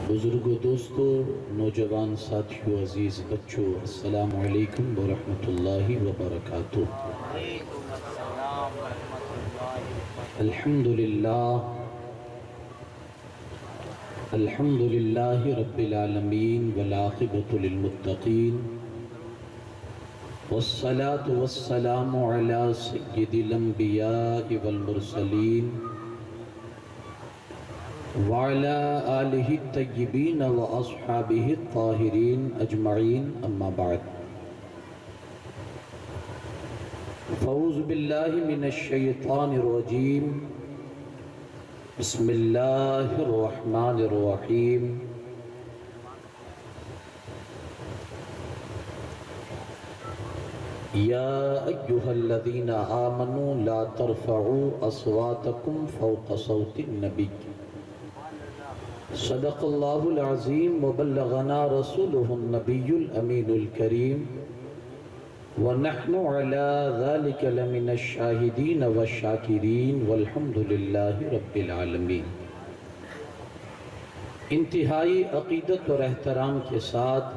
بزرگوں، دوستوں، نوجوان ساتھیوں، عزیز بچوں، السلام علیکم ورحمۃ اللہ وبرکاتہ۔ الحمد للہ رب العالمین والعاقبۃ للمتقین، والصلاة والسلام علی سید الانبیاء والمرسلین وعلى آلہ الطیبین واصحابہ الطاہرین اجمعین، اما بعد فاعوذ باللہ من الشیطان الرجیم، بسم اللہ الرحمن الرحیم۔ یا ایہا الذین آمنوا لا ترفعوا اصواتکم فوق صوت النبی، صدق اللہ العظیم وبلغنا رسولہ النبی الامین الکریم، ونحن علی ذلک لمن الشاہدین والشاکرین والحمد للہ رب العالمین۔ انتہائی عقیدت اور احترام کے ساتھ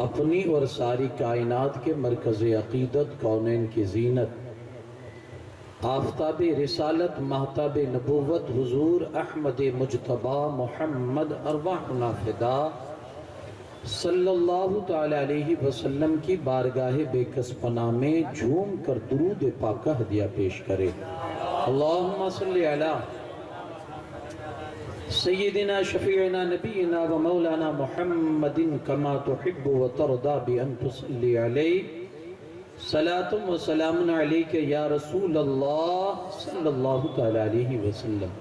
اپنی اور ساری کائنات کے مرکز عقیدت، کونین کی زینت، آفتاب رسالت، مہتاب نبوت، حضور احمد مجتبی محمد ارواحنا فدا صلی اللہ تعالی علیہ وسلم کی بارگاہ بے کس پناہ میں جھوم کر درود پاک کا ہدیہ پیش کرے۔ اللہم صلی علی سیدنا شفیعنا نبینا و مولانا محمد کما تحب و ترضا بان تصلی علیہ، صلاۃ و سلام علیک یا رسول اللہ صلی اللہ تعالی علیہ وسلم۔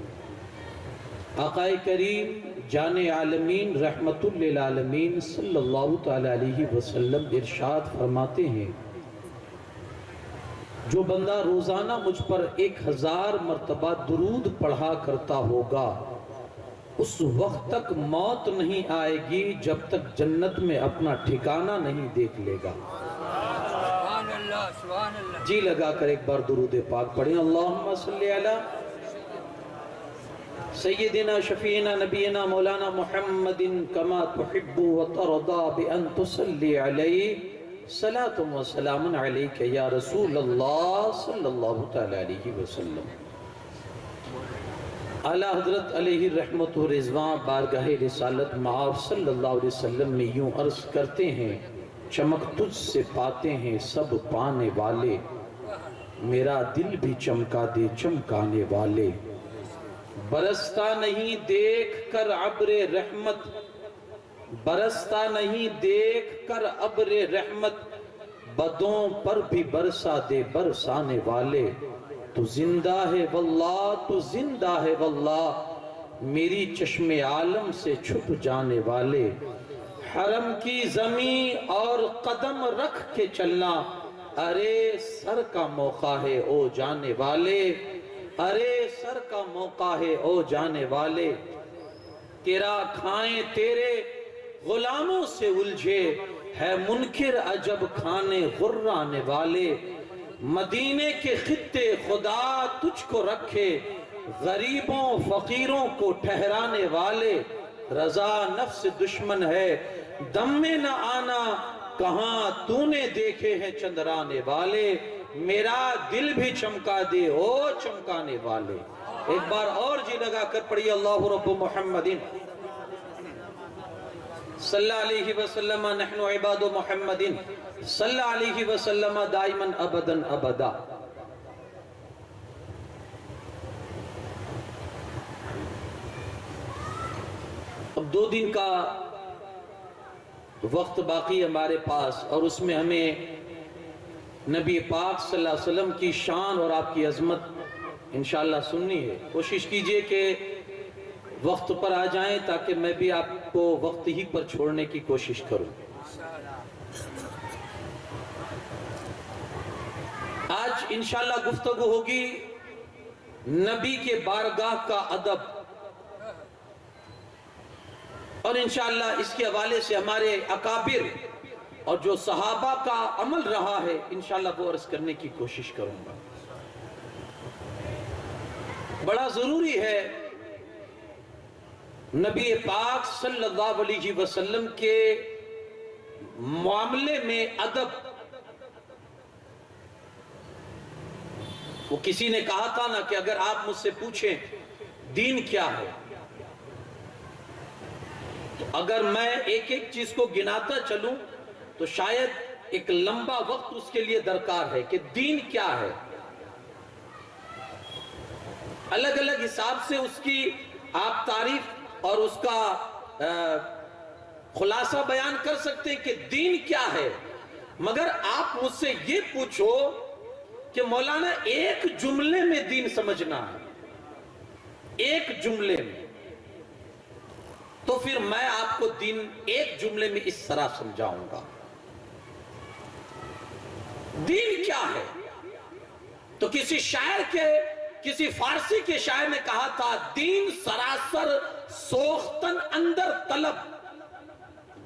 آقا کریم جان عالمین رحمت للعالمین صلی اللہ تعالی علیہ وسلم ارشاد فرماتے ہیں، جو بندہ روزانہ مجھ پر 1000 مرتبہ درود پڑھا کرتا ہوگا، اس وقت تک موت نہیں آئے گی جب تک جنت میں اپنا ٹھکانہ نہیں دیکھ لے گا۔ جی لگا کر ایک بار درود پاک پڑھیں۔ اللہم صلی علی سیدنا شفیعنا نبینا مولانا محمد کما تحب و ترضا بان تصلی علیہ، صلاۃ و سلام علیک یا رسول اللہ صلی اللہ تعالی علیہ وسلم۔ اعلیٰ حضرت علیہ رحمت و رضوان بارگاہ رسالت معاف صلی اللہ علیہ وسلم میں یوں عرض کرتے ہیں، چمک تجھ سے پاتے ہیں سب پانے والے، میرا دل بھی چمکا دے چمکانے والے۔ برستا نہیں دیکھ کر ابر رحمت، برستا نہیں دیکھ کر ابر رحمت، بدوں پر بھی برسا دے برسانے والے۔ تو زندہ ہے واللہ، تو زندہ ہے واللہ، میری چشم عالم سے چھپ جانے والے۔ حرم کی زمین اور قدم رکھ کے چلنا، ارے سر کا موقع ہے او جانے والے، ارے سر کا موقع ہے او جانے والے۔ تیرا کھائیں تیرے غلاموں سے الجھے، ہے منکر عجب کھانے غرانے والے۔ مدینے کے خطے خدا تجھ کو رکھے، غریبوں فقیروں کو ٹھہرانے والے۔ رضا نفس دشمن ہے دم میں نہ آنا، کہاں تو نے دیکھے ہیں چندرانے والے۔ میرا دل بھی چمکا دے او چمکانے والے۔ ایک بار اور جی لگا کر پڑھی، اللہ رب محمد صلی اللہ علیہ وسلم، نحن عباد محمد صلی اللہ علیہ وسلم دائما ابدا ابدا۔ اب 2 دن کا وقت باقی ہمارے پاس، اور اس میں ہمیں نبی پاک صلی اللہ علیہ وسلم کی شان اور آپ کی عظمت انشاءاللہ سننی ہے۔ کوشش کیجئے کہ وقت پر آ جائیں تاکہ میں بھی آپ کو وقت ہی پر چھوڑنے کی کوشش کروں۔ آج انشاءاللہ گفتگو ہوگی نبی کے بارگاہ کا ادب، اور انشاءاللہ اس کے حوالے سے ہمارے اکابر اور جو صحابہ کا عمل رہا ہے انشاءاللہ وہ عرض کرنے کی کوشش کروں گا۔ بڑا ضروری ہے نبی پاک صلی اللہ علیہ وسلم کے معاملے میں ادب. وہ کسی نے کہا تھا نا کہ اگر آپ مجھ سے پوچھیں دین کیا ہے، تو اگر میں ایک ایک چیز کو گناتا چلوں تو شاید ایک لمبا وقت اس کے لیے درکار ہے کہ دین کیا ہے. الگ الگ حساب سے اس کی آپ تعریف اور اس کا خلاصہ بیان کر سکتے ہیں کہ دین کیا ہے، مگر آپ مجھ سے یہ پوچھو کہ مولانا ایک جملے میں دین سمجھنا ہے، ایک جملے میں، تو پھر میں آپ کو دین ایک جملے میں اس طرح سمجھاؤں گا. دین کیا ہے؟ تو کسی فارسی کے شاعر نے کہا تھا، دین سراسر سوختن اندر طلب،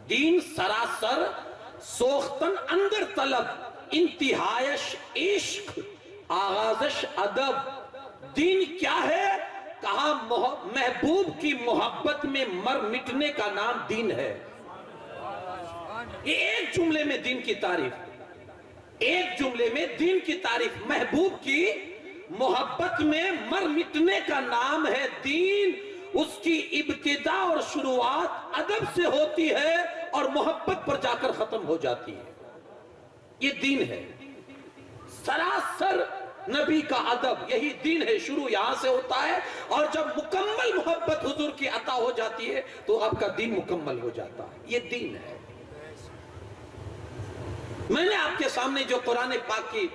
دین سراسر سوختن اندر طلب، انتہائش عشق آغازش ادب. دین کیا ہے؟ کہا محبوب کی محبت میں مر مٹنے کا نام دین ہے. یہ ایک جملے میں دین کی تعریف، ایک جملے میں دین کی تعریف، محبوب کی محبت میں مر مٹنے کا نام ہے دین. اس کی ابتدا اور شروعات ادب سے ہوتی ہے اور محبت پر جا کر ختم ہو جاتی ہے. یہ دین ہے سراسر نبی کا ادب، یہی دین ہے. شروع یہاں سے ہوتا ہے اور جب مکمل محبت حضور کی عطا ہو جاتی ہے تو آپ کا دین مکمل ہو جاتا ہے. یہ دین ہے. میں نے آپ کے سامنے جو قرآن پاک کی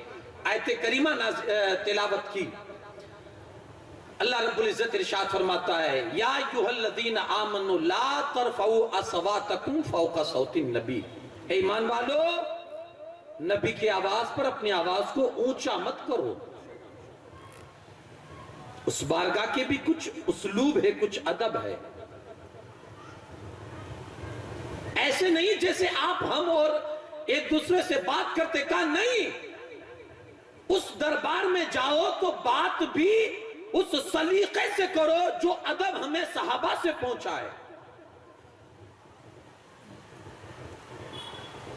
آیت کریمہ تلاوت کی، اللہ رب العزت ارشاد فرماتا ہے، یا ایھا الذین آمنوا لا ترفعوا اصواتکم فوق صوت النبی. اے ایمان والو، نبی کی آواز پر اپنی آواز کو اونچا مت کرو. اس بارگاہ کے بھی کچھ اسلوب ہے، کچھ ادب ہے. ایسے نہیں جیسے آپ ہم اور ایک دوسرے سے بات کرتے. کہا نہیں، اس دربار میں جاؤ تو بات بھی اس سلیقے سے کرو جو ادب ہمیں صحابہ سے پہنچا ہے.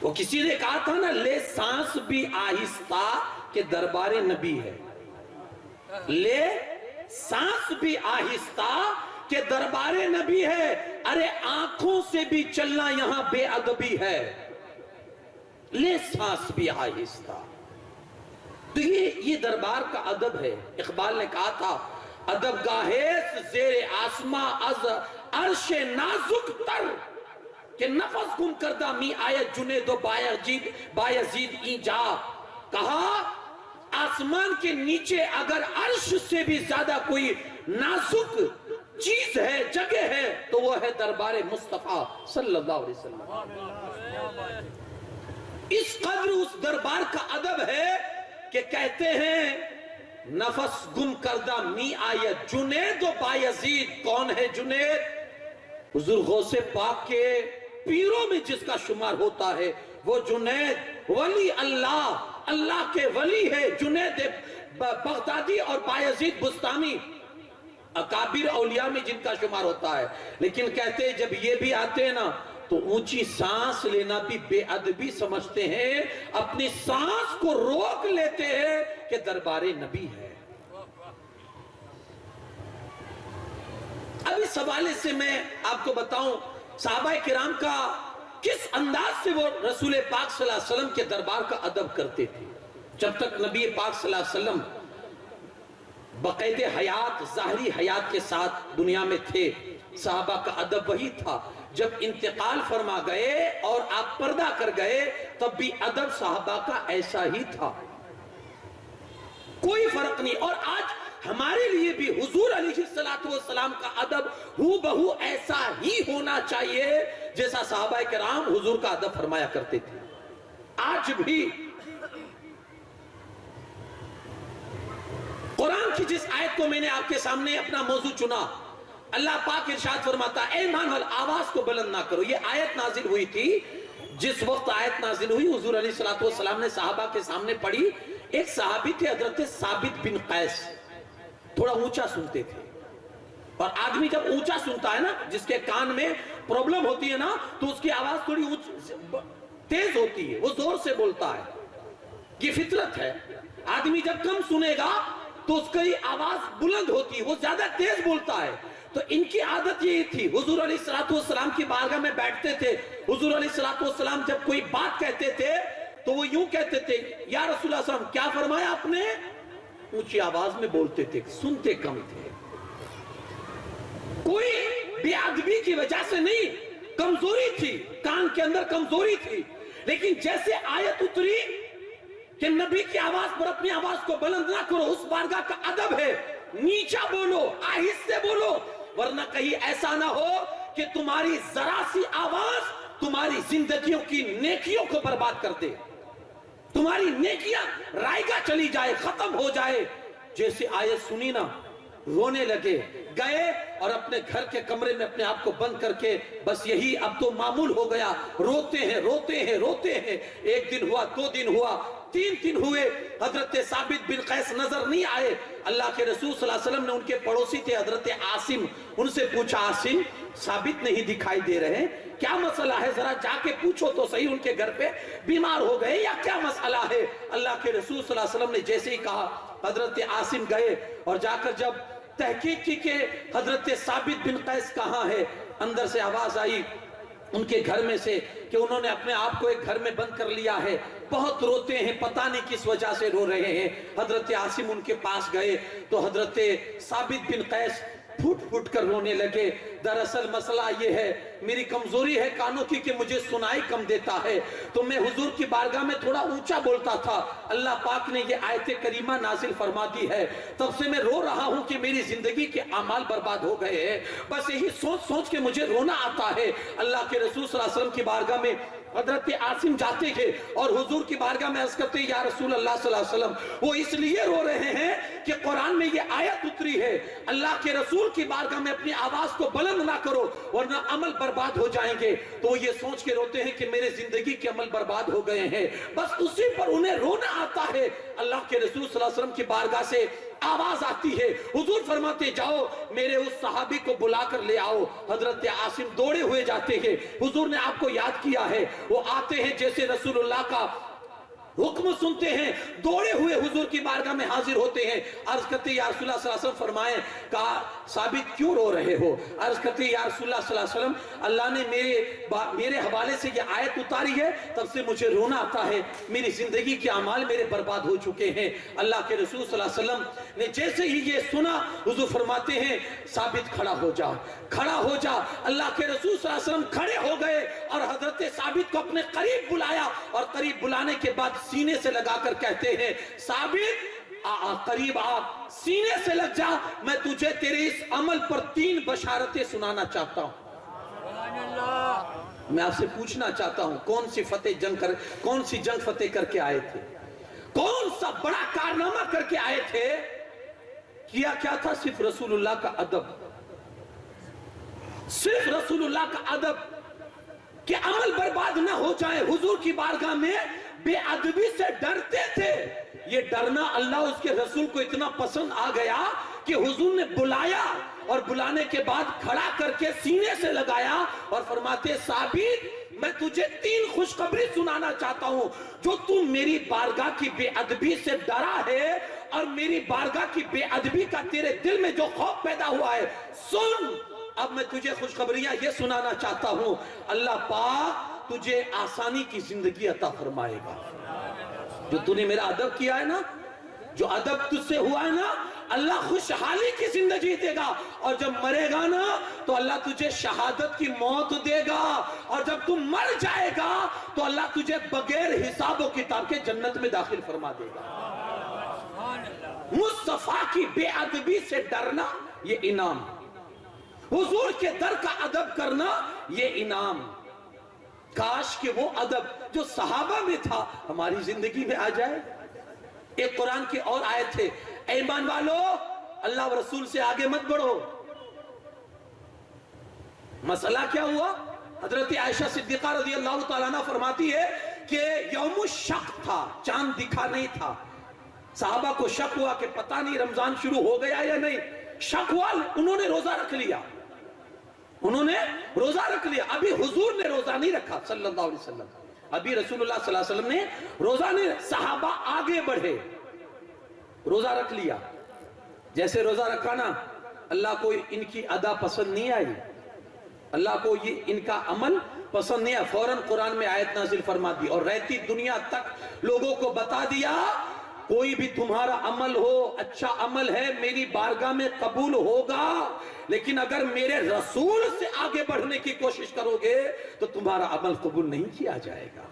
وہ کسی نے کہا تھا نا، لے سانس بھی آہستہ کہ دربار نبی ہے. لے سانس بھی آہستہ کہ دربار نبی ہے. ارے آنکھوں سے بھی چلنا یہاں بے ادبی ہے. لے سانس بھی آہستہ. تو یہ دربار کا ادب ہے. اقبال نے کہا تھا، ادب گاہیس زیر آسماں از عرش نازک تر کہ نفس گم کردہ می آیت جنید و بایزید این جا. کہا آسمان کے نیچے اگر عرش سے بھی زیادہ کوئی نازک چیز ہے، جگہ ہے، تو وہ ہے دربار مصطفیٰ صلی اللہ علیہ وسلم. اس قدر اس دربار کا ادب ہے کہ کہتے ہیں نفس گم کردہ می آیت جنید و بایزید. کون ہے جنید؟ حضور غوث پاک کے پیروں میں جس کا شمار ہوتا ہے وہ جنید ولی اللہ، اللہ کے ولی ہے. جنید بغدادی اور بایزید بستامی اکابر اولیاء میں جن کا شمار ہوتا ہے. لیکن کہتے ہیں جب یہ بھی آتے ہیں نا تو اونچی سانس لینا بھی بے ادبی سمجھتے ہیں. اپنی سانس کو روک لیتے ہیں کہ دربار نبی ہے. اب اس حوالے سے میں آپ کو بتاؤں صحابہ کرام کا کس انداز سے وہ رسول پاک صلی اللہ علیہ وسلم کے دربار کا ادب کرتے تھے. جب تک نبی پاک صلی اللہ علیہ وسلم بقید حیات، ظاہری حیات کے ساتھ دنیا میں تھے، صحابہ کا ادب وہی تھا. جب انتقال فرما گئے اور آپ پردہ کر گئے تب بھی ادب صحابہ کا ایسا ہی تھا، کوئی فرق نہیں. اور آج ہمارے لیے بھی حضور علیہ السلام کا ادب ہو بہو ایسا ہی ہونا چاہیے جیسا صحابہ کرام حضور کا ادب فرمایا کرتے تھے. آج بھی قرآن کی جس آیت کو میں نے آپ کے سامنے اپنا موضوع چنا، اللہ پاک ارشاد فرماتا ہے، اے ایمان والو آواز کو بلند نہ کرو. یہ آیت نازل ہوئی تھی جس وقت آیت نازل ہوئی حضور علیہ السلام نے صحابہ کے سامنے پڑھی. ایک صحابی تھے حضرت ثابت بن قیس، تھوڑا اونچا سنتے تھے. اور آدمی جب اونچا سنتا ہے نا، جس کے کان میں پرابلم ہوتی ہے نا، تو اس کی آواز تھوڑی تیز ہوتی ہے، وہ زور سے بولتا ہے، یہ فطرت ہے۔ آدمی جب کم سنے گا تو اس کی آواز بلند ہوتی ہے، وہ زیادہ تیز بولتا ہے۔ تو ان کی عادت یہی تھی، حضور علیہ السلام کی بارگاہ میں بیٹھتے تھے، حضور علیہ السلام جب کوئی بات کہتے تھے تو وہ یوں کہتے تھے، یا رسول اللہ صلی اللہ علیہ وسلم کیا فرمایا آپ نے؟ اونچی آواز میں بولتے تھے، سنتے کم تھے۔ کوئی بے ادبی کی وجہ سے نہیں، کمزوری تھی، کان کے اندر کمزوری تھی، لیکن جیسے آیت اتری کہ نبی کی آواز پر اپنی آواز کو بلند نہ کرو، اس بارگاہ کا ادب ہے، نیچا بولو، آہستہ بولو، ورنہ کہیں ایسا نہ ہو کہ تمہاری ذرا سی آواز تمہاری زندگیوں کی نیکیوں کو برباد کر دے، تمہاری نیکیاں رائگاں چلی جائے، ختم ہو جائے۔ جیسے آیت سنی نا، رونے لگے، گئے اور اپنے گھر کے کمرے میں اپنے آپ کو بند کر کے، بس یہی اب تو معمول ہو گیا، روتے ہیں روتے ہیں روتے ہیں۔ ایک دن ہوا، 2 دن ہوا، 3 دن ہوئے، حضرت ثابت بن قیس نظر نہیں آئے۔ اللہ کے رسول صلی اللہ علیہ وسلم نے، ان کے پڑوسی تھے حضرت عاصم، ان سے پوچھا، عاصم ثابت نہیں دکھائی دے رہے، کیا مسئلہ ہے؟ ذرا جا کے پوچھو تو صحیح، ان کے گھر پہ بیمار ہو گئے یا کیا مسئلہ ہے؟ اللہ کے رسول صلی اللہ علیہ وسلم نے جیسے ہی کہا، حضرت عاصم گئے اور جا کر جب تحقیق کی کہ حضرت ثابت بن قیس کہاں ہے، اندر سے آواز آئی ان کے گھر میں سے کہ انہوں نے اپنے آپ کو ایک گھر میں بند کر لیا ہے، بہت روتے ہیں، پتہ نہیں کس وجہ سے رو رہے ہیں۔ حضرت عاصم ان کے پاس گئے تو حضرت ثابت بن قیس پھوٹ پھوٹ کر رونے لگے۔ دراصل مسئلہ یہ ہے، میری کمزوری ہے کانوں کی کہ مجھے سنائی کم دیتا ہے، تو میں حضور کی بارگاہ میں تھوڑا اونچا بولتا تھا، اللہ پاک نے یہ آیت کریمہ نازل فرما دی ہے، تب سے میں رو رہا ہوں کہ میری زندگی کے اعمال برباد ہو گئے ہیں، بس یہی سوچ سوچ کے مجھے رونا آتا ہے۔ اللہ کے رسول صلی اللہ علیہ وسلم کی بارگاہ میں حضرت عاصم جاتے ہیں اور حضور کی بارگاہ میں عرض کرتے ہیں، یا رسول اللہ صلی اللہ علیہ وسلم، وہ اس لیے رو رہے ہیں کہ قرآن میں یہ آیت اتری ہے، اللہ کے رسول کی بارگاہ میں اپنی آواز کو بلند نہ کرو ورنہ عمل برباد ہو جائیں گے۔ تو وہ یہ سوچ کے روتے ہیں کہ میرے زندگی کے عمل برباد ہو گئے ہیں، بس اسی پر انہیں رونا آتا ہے۔ اللہ کے رسول صلی اللہ علیہ وسلم کی بارگاہ سے آواز آتی ہے، حضور فرماتے جاؤ میرے اس صحابی کو بلا کر لے آؤ۔ حضرت عاصم دوڑے ہوئے جاتے ہیں، حضور نے آپ کو یاد کیا ہے، وہ آتے ہیں جیسے رسول اللہ کا حکم سنتے ہیں، دوڑے ہوئے حضور کی بارگاہ میں حاضر ہوتے ہیں، عرض کرتے ہیں یا رسول اللہ صلی اللہ علیہ وسلم فرمائیں، کہا ثابت کیوں رو رہے ہو؟ عرض کرتے ہیں یا رسول اللہ صلی اللہ علیہ وسلم، اللہ نے میرے حوالے سے یہ آیت اتاری ہے، تب سے مجھے رونا آتا ہے، میری زندگی کے اعمال میرے برباد ہو چکے ہیں۔ اللہ کے رسول صلی اللہ علیہ وسلم نے جیسے ہی یہ سنا، حضور فرماتے ہیں ثابت کھڑا ہو جا، کھڑا ہو جا۔ اللہ کے رسول صلی اللہ علیہ وسلم کھڑے ہو گئے اور حضرت ثابت کو اپنے قریب بلایا، اور قریب بلانے کے بعد سینے سے لگا کر کہتے ہیں، ثابت قریب آ، سینے سے لگ جا، میں تجھے تیرے اس عمل پر 3 بشارتیں سنانا چاہتا ہوں۔ میں آپ سے پوچھنا چاہتا ہوں، کون سی جنگ فتح کر کے آئے تھے؟ کون سا بڑا کارنامہ کر کے آئے تھے؟ کیا کیا تھا؟ صرف رسول اللہ کا ادب، صرف رسول اللہ کا ادب، کہ عمل برباد نہ ہو جائے۔ حضور کی بارگاہ میں بے ادبی سے ڈرتے تھے، یہ ڈرنا اللہ اس کے رسول کو اتنا پسند آ گیا کہ حضور نے بلایا اور بلانے کے بعد کھڑا کر کے سینے سے لگایا اور فرماتے ثابت میں تجھے 3 خوشخبری سنانا چاہتا ہوں، جو تم میری بارگاہ کی بے ادبی سے ڈرا ہے اور میری بارگاہ کی بے ادبی کا تیرے دل میں جو خوف پیدا ہوا ہے، سن۔ اب میں تجھے خوشخبریاں یہ سنانا چاہتا ہوں، اللہ پاک تجھے آسانی کی زندگی عطا فرمائے گا۔ جو تو نے میرا ادب کیا ہے نا، جو ادب تجھ سے ہوا ہے نا، اللہ خوشحالی کی زندگی دے گا، اور جب مرے گا نا تو اللہ تجھے شہادت کی موت دے گا، اور جب تم مر جائے گا تو اللہ تجھے بغیر حساب و کتاب کے جنت میں داخل فرما دے گا۔ مصطفیٰ کی بے ادبی سے ڈرنا یہ انعام، حضور کے در کا ادب کرنا یہ انعام۔ کاش کہ وہ ادب جو صحابہ میں تھا ہماری زندگی میں آ جائے۔ ایک قرآن کی اور آیت ہے، اے ایمان والو اللہ و رسول سے آگے مت بڑھو۔ مسئلہ کیا ہوا؟ حضرت عائشہ صدیقہ رضی اللہ تعالیٰ عنہ فرماتی ہے کہ یوم الشق تھا، چاند دکھا نہیں تھا، صحابہ کو شک ہوا کہ پتہ نہیں رمضان شروع ہو گیا یا نہیں، شکوال انہوں نے روزہ رکھ لیا، انہوں نے روزہ رکھ لیا، ابھی حضور نے روزہ نہیں رکھا صلی اللہ علیہ وسلم، ابھی رسول اللہ صلی اللہ علیہ وسلم نے روزہ نہیں، صحابہ آگے بڑھے، روزہ رکھ لیا، جیسے روزہ رکھا نا، اللہ کو ان کی ادا پسند نہیں آئی، اللہ کو یہ ان کا عمل پسند نہیں آیا، فوراً قرآن میں آیت نازل فرما دی اور رہتی دنیا تک لوگوں کو بتا دیا کوئی بھی تمہارا عمل ہو، اچھا عمل ہے میری بارگاہ میں قبول ہوگا، لیکن اگر میرے رسول سے آگے بڑھنے کی کوشش کرو گے تو تمہارا عمل قبول نہیں کیا جائے گا۔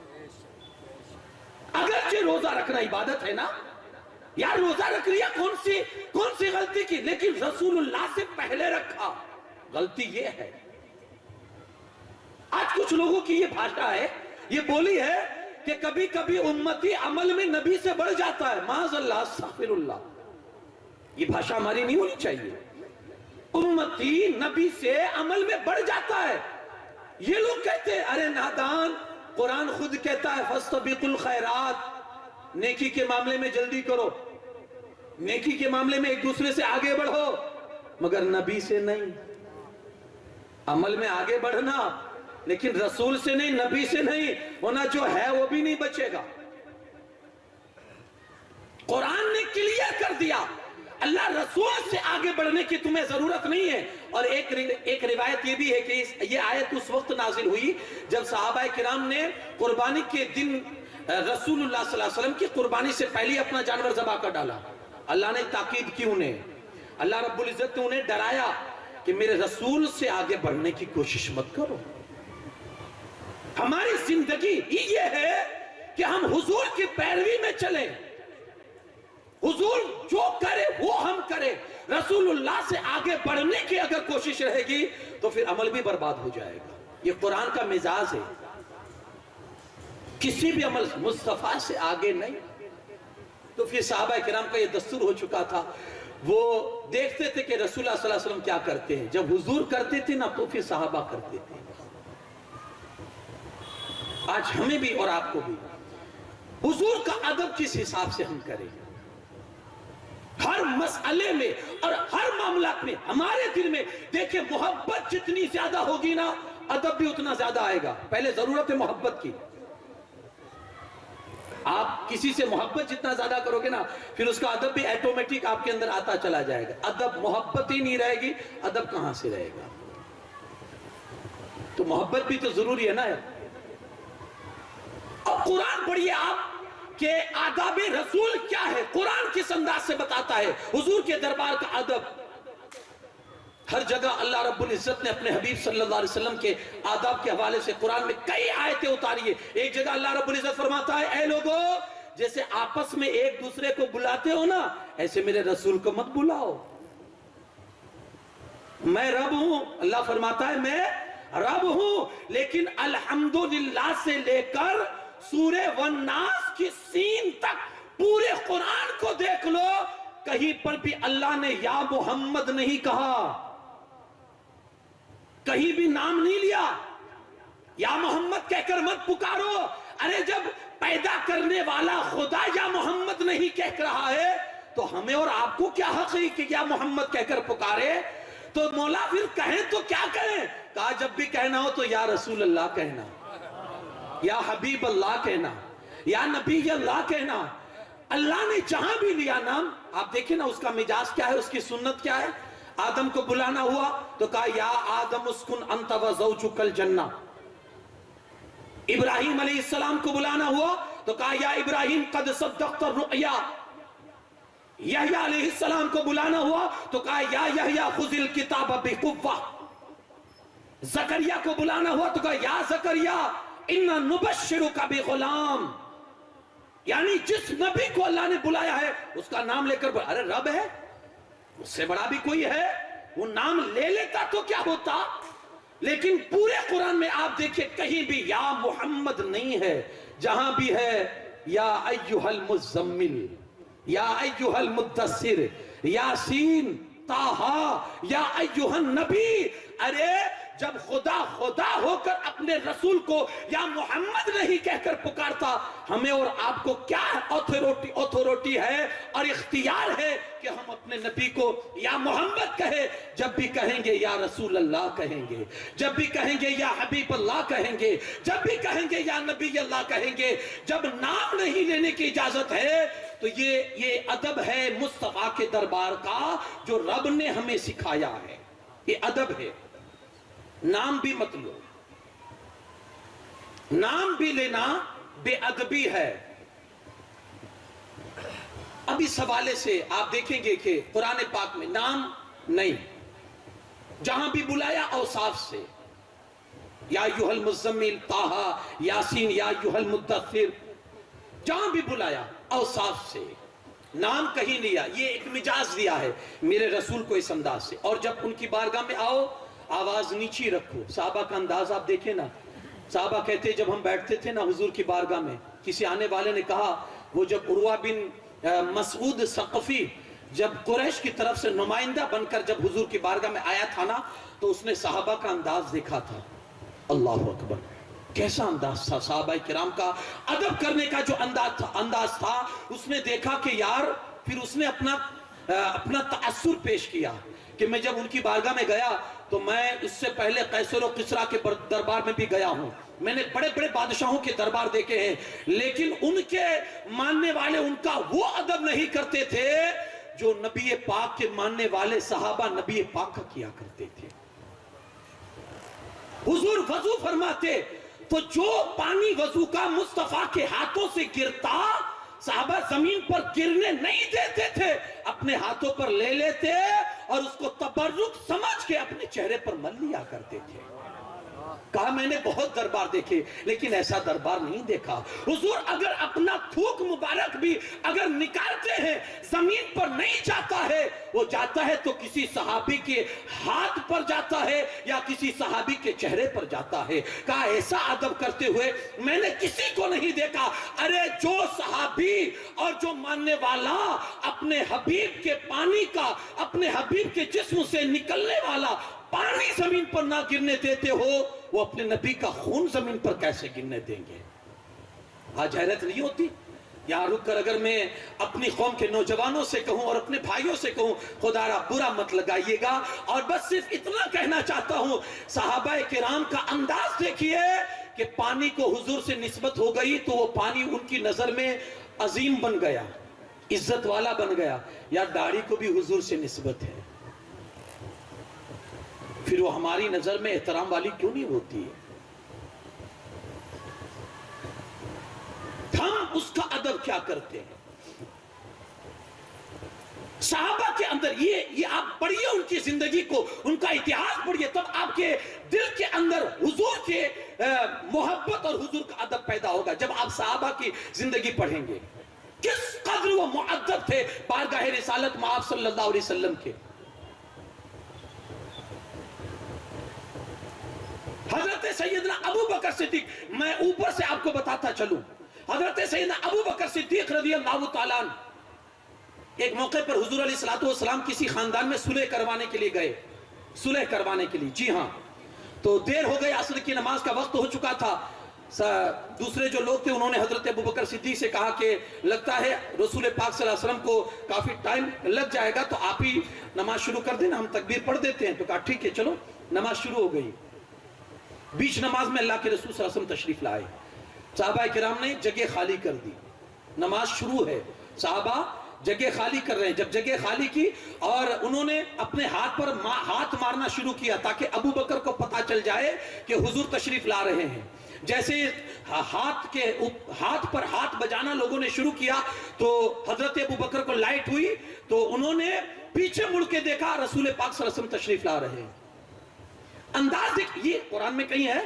اگرچہ روزہ رکھنا عبادت ہے نا، یار روزہ رکھ لیا، کون سی غلطی کی، لیکن رسول اللہ سے پہلے رکھا، غلطی یہ ہے۔ آج کچھ لوگوں کی یہ بھاشا ہے، یہ بولی ہے کہ کبھی کبھی امتی عمل میں نبی سے بڑھ جاتا ہے، معاذ اللہ استغفر اللہ، یہ بھاشا ہماری نہیں ہونی چاہیے۔ امتی نبی سے عمل میں بڑھ جاتا ہے، یہ لوگ کہتے ہیں ارے نادان، قرآن خود کہتا ہے فاستبقوا الخیرات، نیکی کے معاملے میں جلدی کرو، نیکی کے معاملے میں ایک دوسرے سے آگے بڑھو، مگر نبی سے نہیں، عمل میں آگے بڑھنا لیکن رسول سے نہیں، نبی سے نہیں، ورنہ جو ہے وہ بھی نہیں بچے گا۔ قرآن نے کلیئر کر دیا اللہ رسول سے آگے بڑھنے کی تمہیں ضرورت نہیں ہے۔ اور ایک روایت یہ بھی ہے کہ یہ آیت اس وقت نازل ہوئی جب صحابہ کرام نے قربانی کے دن رسول اللہ صلی اللہ علیہ وسلم کی قربانی سے پہلے اپنا جانور ذبح کر ڈالا، اللہ نے تاکید کی انہیں، اللہ رب العزت نے انہیں ڈرایا کہ میرے رسول سے آگے بڑھنے کی کوشش مت کرو۔ ہماری زندگی یہ ہے کہ ہم حضور کی پیروی میں چلیں، حضور جو کرے وہ ہم کریں، رسول اللہ سے آگے بڑھنے کی اگر کوشش رہے گی تو پھر عمل بھی برباد ہو جائے گا۔ یہ قرآن کا مزاج ہے، کسی بھی عمل مصطفیٰ سے آگے نہیں۔ تو پھر صحابہ کرام کا یہ دستور ہو چکا تھا، وہ دیکھتے تھے کہ رسول اللہ صلی اللہ علیہ وسلم کیا کرتے ہیں، جب حضور کرتے تھے نا تو پھر صحابہ کرتے تھے۔ آج ہمیں بھی اور آپ کو بھی حضور کا ادب کس حساب سے ہم کریں، ہر مسئلے میں اور ہر معاملات میں ہمارے دل میں دیکھیں محبت جتنی زیادہ ہوگی نا ادب بھی اتنا زیادہ آئے گا۔ پہلے ضرورت ہے محبت کی، آپ کسی سے محبت جتنا زیادہ کرو گے نا پھر اس کا ادب بھی ایٹومیٹک آپ کے اندر آتا چلا جائے گا۔ ادب محبت ہی نہیں رہے گی، ادب کہاں سے رہے گا؟ تو محبت بھی تو ضروری ہے نا۔ اب قرآن پڑھیے آپ کہ آداب رسول کیا ہے، قرآن کس انداز سے بتاتا ہے حضور کے دربار کا ادب۔ ہر جگہ اللہ رب العزت نے اپنے حبیب صلی اللہ علیہ وسلم کے آداب کے حوالے سے قرآن میں کئی آیتیں اتاری ہیں۔ ایک جگہ اللہ رب العزت فرماتا ہے اے لوگو جیسے آپس میں ایک دوسرے کو بلاتے ہو نا ایسے میرے رسول کو مت بلاؤ، میں رب ہوں، اللہ فرماتا ہے میں رب ہوں، لیکن الحمدللہ سے لے کر سورہ والناس کی سین تک پورے قرآن کو دیکھ لو، کہیں پر بھی اللہ نے یا محمد نہیں کہا، کہیں بھی نام نہیں لیا، یا محمد کہہ کر مت پکارو۔ ارے جب پیدا کرنے والا خدا یا محمد نہیں کہہ رہا ہے تو ہمیں اور آپ کو کیا حق ہے کہ یا محمد کہہ کر پکارے؟ تو مولا پھر کہیں تو کیا کہیں؟ کہا جب بھی کہنا ہو تو یا رسول اللہ کہنا، یا حبیب اللہ کہنا، یا نبی اللہ کہنا۔ اللہ نے جہاں بھی لیا نام آپ دیکھیں نا اس کا مزاج کیا ہے، اس کی سنت کیا ہے۔ آدم کو بلانا ہوا تو کہا یا آدم اسکن انت و زوجک الجنہ، ابراہیم علیہ السلام کو بلانا ہوا تو کہا یا ابراہیم قد صدقت الرؤیا، یحییٰ علیہ السلام کو بلانا ہوا تو کہا یا یحییٰ خذ الکتاب بقوہ، زکریا کو بلانا ہوا تو کہا یا زکریا انا نبشرک بغلام، یعنی جس نبی کو اللہ نے بلایا ہے اس کا نام لے کر ارے رب ہے اس سے بڑا بھی کوئی ہے، وہ نام لے لیتا تو کیا ہوتا۔ لیکن پورے قرآن میں آپ دیکھیں کہیں بھی یا محمد نہیں ہے، جہاں بھی ہے یا ایھا المزمل، یا ایھا المدثر، یاسین، طٰہٰ، یا ایھا النبی۔ ارے جب خدا خدا ہو کر اپنے رسول کو یا محمد نہیں کہہ کر پکارتا، ہمیں اور آپ کو کیا اتھارٹی ہے اور اختیار ہے کہ ہم اپنے نبی کو یا محمد کہیں؟ جب بھی کہیں گے یا رسول اللہ کہیں گے، جب بھی کہیں گے یا حبیب اللہ کہیں گے، جب بھی کہیں گے یا نبی اللہ کہیں گے۔ جب نام نہیں لینے کی اجازت ہے تو یہ ادب ہے مصطفیٰ کے دربار کا جو رب نے ہمیں سکھایا ہے، یہ ادب ہے۔ نام بھی مت لو، نام بھی لینا بے ادبی ہے۔ اب اس حوالے سے آپ دیکھیں گے کہ قرآن پاک میں نام نہیں، جہاں بھی بلایا اوصاف سے، یا ایھا المزمل طٰہٰ یاسین یا ایھا المدثر، جہاں بھی بلایا اوصاف سے، نام کہیں لیا۔ یہ ایک مجاز دیا ہے میرے رسول کو اس انداز سے۔ اور جب ان کی بارگاہ میں آؤ آواز نیچی رکھو۔ صحابہ کا انداز آپ دیکھیں نا، صحابہ کہتے جب ہم بیٹھتے تھے نا حضور کی بارگاہ میں، کسی آنے والے نے کہا، وہ جب عروہ بن مسعود ثقفی جب قریش کی طرف سے نمائندہ بن کر جب حضور کی بارگاہ میں آیا تھا نا، تو اس نے صحابہ کا انداز دیکھا تھا۔ اللہ اکبر، کیسا انداز تھا صحابہ کرام کا، ادب کرنے کا جو انداز تھا۔ اس نے دیکھا کہ یار، پھر اس نے اپنا تأثر پیش کیا کہ میں جب ان کی بارگاہ میں گیا تو میں اس سے پہلے قیصر و کسریٰ کے دربار میں بھی گیا ہوں، میں نے بڑے بڑے بادشاہوں کے دربار دیکھے ہیں، لیکن ان کے ماننے والے ان کا وہ ادب نہیں کرتے تھے جو نبی پاک کے ماننے والے صحابہ نبی پاک کا کیا کرتے تھے۔ حضور وضو فرماتے تو جو پانی وضو کا مصطفیٰ کے ہاتھوں سے گرتا، صحابہ زمین پر گرنے نہیں دیتے تھے، اپنے ہاتھوں پر لے لیتے اور اس کو تبرک سمجھ کے اپنے چہرے پر مل لیا کرتے تھے۔ کہا میں نے بہت دربار دیکھے لیکن ایسا دربار نہیں دیکھا۔ حضور اگر اپنا تھوک مبارک بھی اگر نکالتے ہیں زمین پر نہیں جاتا ہے، وہ جاتا ہے تو کسی صحابی کے ہاتھ پر جاتا ہے یا کسی صحابی کے چہرے پر جاتا ہے۔ کہا ایسا ادب کرتے ہوئے میں نے کسی کو نہیں دیکھا۔ ارے جو صحابی اور جو ماننے والا اپنے حبیب کے پانی کا، اپنے حبیب کے جسم سے نکلنے والا پانی زمین پر نہ گرنے دیتے ہو، وہ اپنے نبی کا خون زمین پر کیسے گرنے دیں گے؟ آج حیرت نہیں ہوتی؟ یہاں رک کر اگر میں اپنی قوم کے نوجوانوں سے کہوں اور اپنے بھائیوں سے کہوں، خدا را برا مت لگائیے گا، اور بس صرف اتنا کہنا چاہتا ہوں، صحابہ کرام کا انداز دیکھیے کہ پانی کو حضور سے نسبت ہو گئی تو وہ پانی ان کی نظر میں عظیم بن گیا، عزت والا بن گیا۔ یا داڑھی کو بھی حضور سے نسبت ہے، پھر وہ ہماری نظر میں احترام والی کیوں نہیں ہوتی ہے؟ ہم اس کا ادب کیا کرتے ہیں؟ صحابہ کے اندر یہ آپ پڑھیے ان کی زندگی کو، ان کا اتہاس پڑھیے، تب آپ کے دل کے اندر حضور کے محبت اور حضور کا ادب پیدا ہوگا۔ جب آپ صحابہ کی زندگی پڑھیں گے کس قدر وہ مؤدب تھے بارگاہ رسالت میں آپ صلی اللہ علیہ وسلم کے۔ حضرت سیدنا ابو بکر صدیق، میں اوپر سے آپ کو بتاتا چلوں، حضرت سیدنا ابو بکر صدیق رضی اللہ تعالیٰ عنہ ایک موقع پر حضور علیہ السلام کسی خاندان میں صلح کروانے کے لیے گئے، صلح کروانے کے لیے، جی ہاں، تو دیر ہو گئی، عصر کی نماز کا وقت ہو چکا تھا۔ دوسرے جو لوگ تھے انہوں نے حضرت ابو بکر صدیق سے کہا کہ لگتا ہے رسول پاک صلی اللہ علیہ وسلم کو کافی ٹائم لگ جائے گا، تو آپ ہی نماز شروع کر دینا، ہم تکبیر پڑھ دیتے ہیں۔ تو کہا ٹھیک ہے چلو، نماز شروع ہو گئی۔ بیچ نماز میں اللہ کے رسول صلی اللہ علیہ وسلم تشریف لائے، صحابہ کرام نے جگہ خالی کر دی، نماز شروع ہے، صحابہ جگہ خالی کر رہے ہیں۔ جب جگہ خالی کی اور انہوں نے اپنے ہاتھ پر ہاتھ مارنا شروع کیا تاکہ ابو بکر کو پتا چل جائے کہ حضور تشریف لا رہے ہیں، جیسے ہاتھ پر ہاتھ بجانا لوگوں نے شروع کیا تو حضرت ابو بکر کو لائٹ ہوئی تو انہوں نے پیچھے مڑ کے دیکھا رسول پاک صلی اللہ علیہ وسلم تشریف لا رہے ہیں۔ انداز دیکھ، یہ قرآن میں کہیں ہے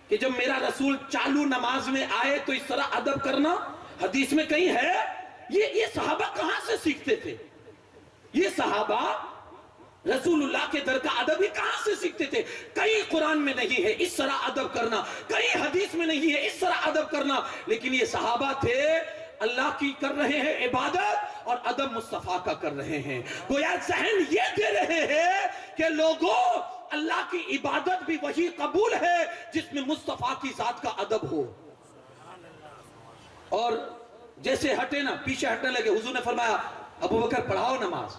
کہ جب میرا رسول چالو نماز میں آئے تو اس طرح ادب کرنا؟ حدیث میں کہیں ہے؟ یہ صحابہ کہاں سے سیکھتے تھے؟ یہ صحابہ رسول اللہ کے در کا ادب ہی کہاں سے سیکھتے تھے؟ کہیں قرآن میں نہیں ہے اس طرح ادب کرنا، کہیں حدیث میں نہیں ہے اس طرح ادب کرنا، لیکن یہ صحابہ تھے اللہ کی کر رہے ہیں عبادت اور ادب مصطفیٰ کا کر رہے ہیں۔ گویا ذہن یہ دے رہے ہیں کہ لوگوں اللہ کی عبادت بھی وہی قبول ہے جس میں مصطفیٰ کی ذات کا ادب ہو. اور جیسے ہٹے نا، پیچھے ہٹنے لگے، حضور نے فرمایا ابو بکر پڑھاؤ نماز.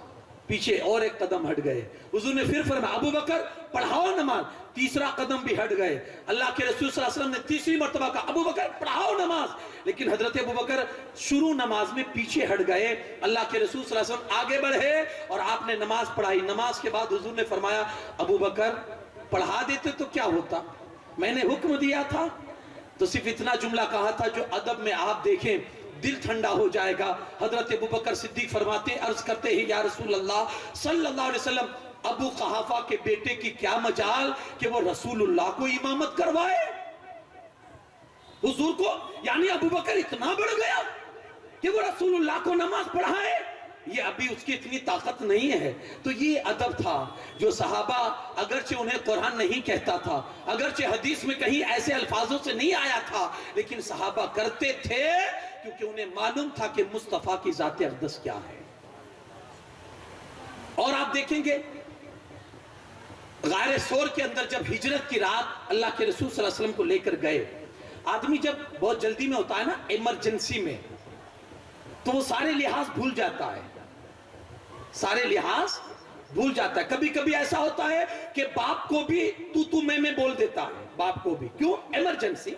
پیچھے اور ایک قدم ہٹ گئے. حضور نے پھر فرمایا ابو بکر پڑھاؤ نماز. تیسرا قدم بھی ہٹ گئے. اللہ کے رسول صلی اللہ علیہ وسلم نے تیسری مرتبہ کہا ابو بکر پڑھاؤ نماز. لیکن حضرت ابو بکر شروع نماز میں پیچھے ہٹ گئے. اللہ کے رسول صلی اللہ علیہ وسلم آگے بڑھے اور آپ نے نماز پڑھائی. نماز کے بعد حضور نے فرمایا ابو بکر پڑھا دیتے تو کیا ہوتا، میں نے حکم دیا تھا. تو صرف اتنا جملہ کہا تھا جو ادب میں آپ دیکھیں دل ٹھنڈا ہو جائے گا. حضرت ابو بکر صدیق فرماتے عرض کرتے ہیں یا رسول اللہ صلی اللہ علیہ وسلم، ابو قحافہ کے بیٹے کی کیا مجال کہ وہ رسول اللہ کو امامت کروائے. حضور کو یعنی ابو بکر اتنا بڑھ گیا کہ وہ رسول اللہ کو نماز پڑھائے. یہ ابھی اس کی اتنی طاقت نہیں ہے. تو یہ ادب تھا جو صحابہ، اگرچہ انہیں قرآن نہیں کہتا تھا، اگرچہ حدیث میں کہیں ایسے الفاظوں سے نہیں آیا تھا، لیکن صحابہ کرتے تھے کیونکہ انہیں معلوم تھا کہ مصطفیٰ کی ذات اقدس کیا ہے. اور آپ دیکھیں گے غار ثور کے اندر جب ہجرت کی رات اللہ کے رسول صلی اللہ علیہ وسلم کو لے کر گئے، آدمی جب بہت جلدی میں ہوتا ہے نا، ایمرجنسی میں، تو وہ سارے لحاظ بھول جاتا ہے. سارے لحاظ بھول جاتا ہے. کبھی کبھی ایسا ہوتا ہے کہ باپ کو بھی تو میں بول دیتا ہے. باپ کو بھی کیوں؟ ایمرجنسی.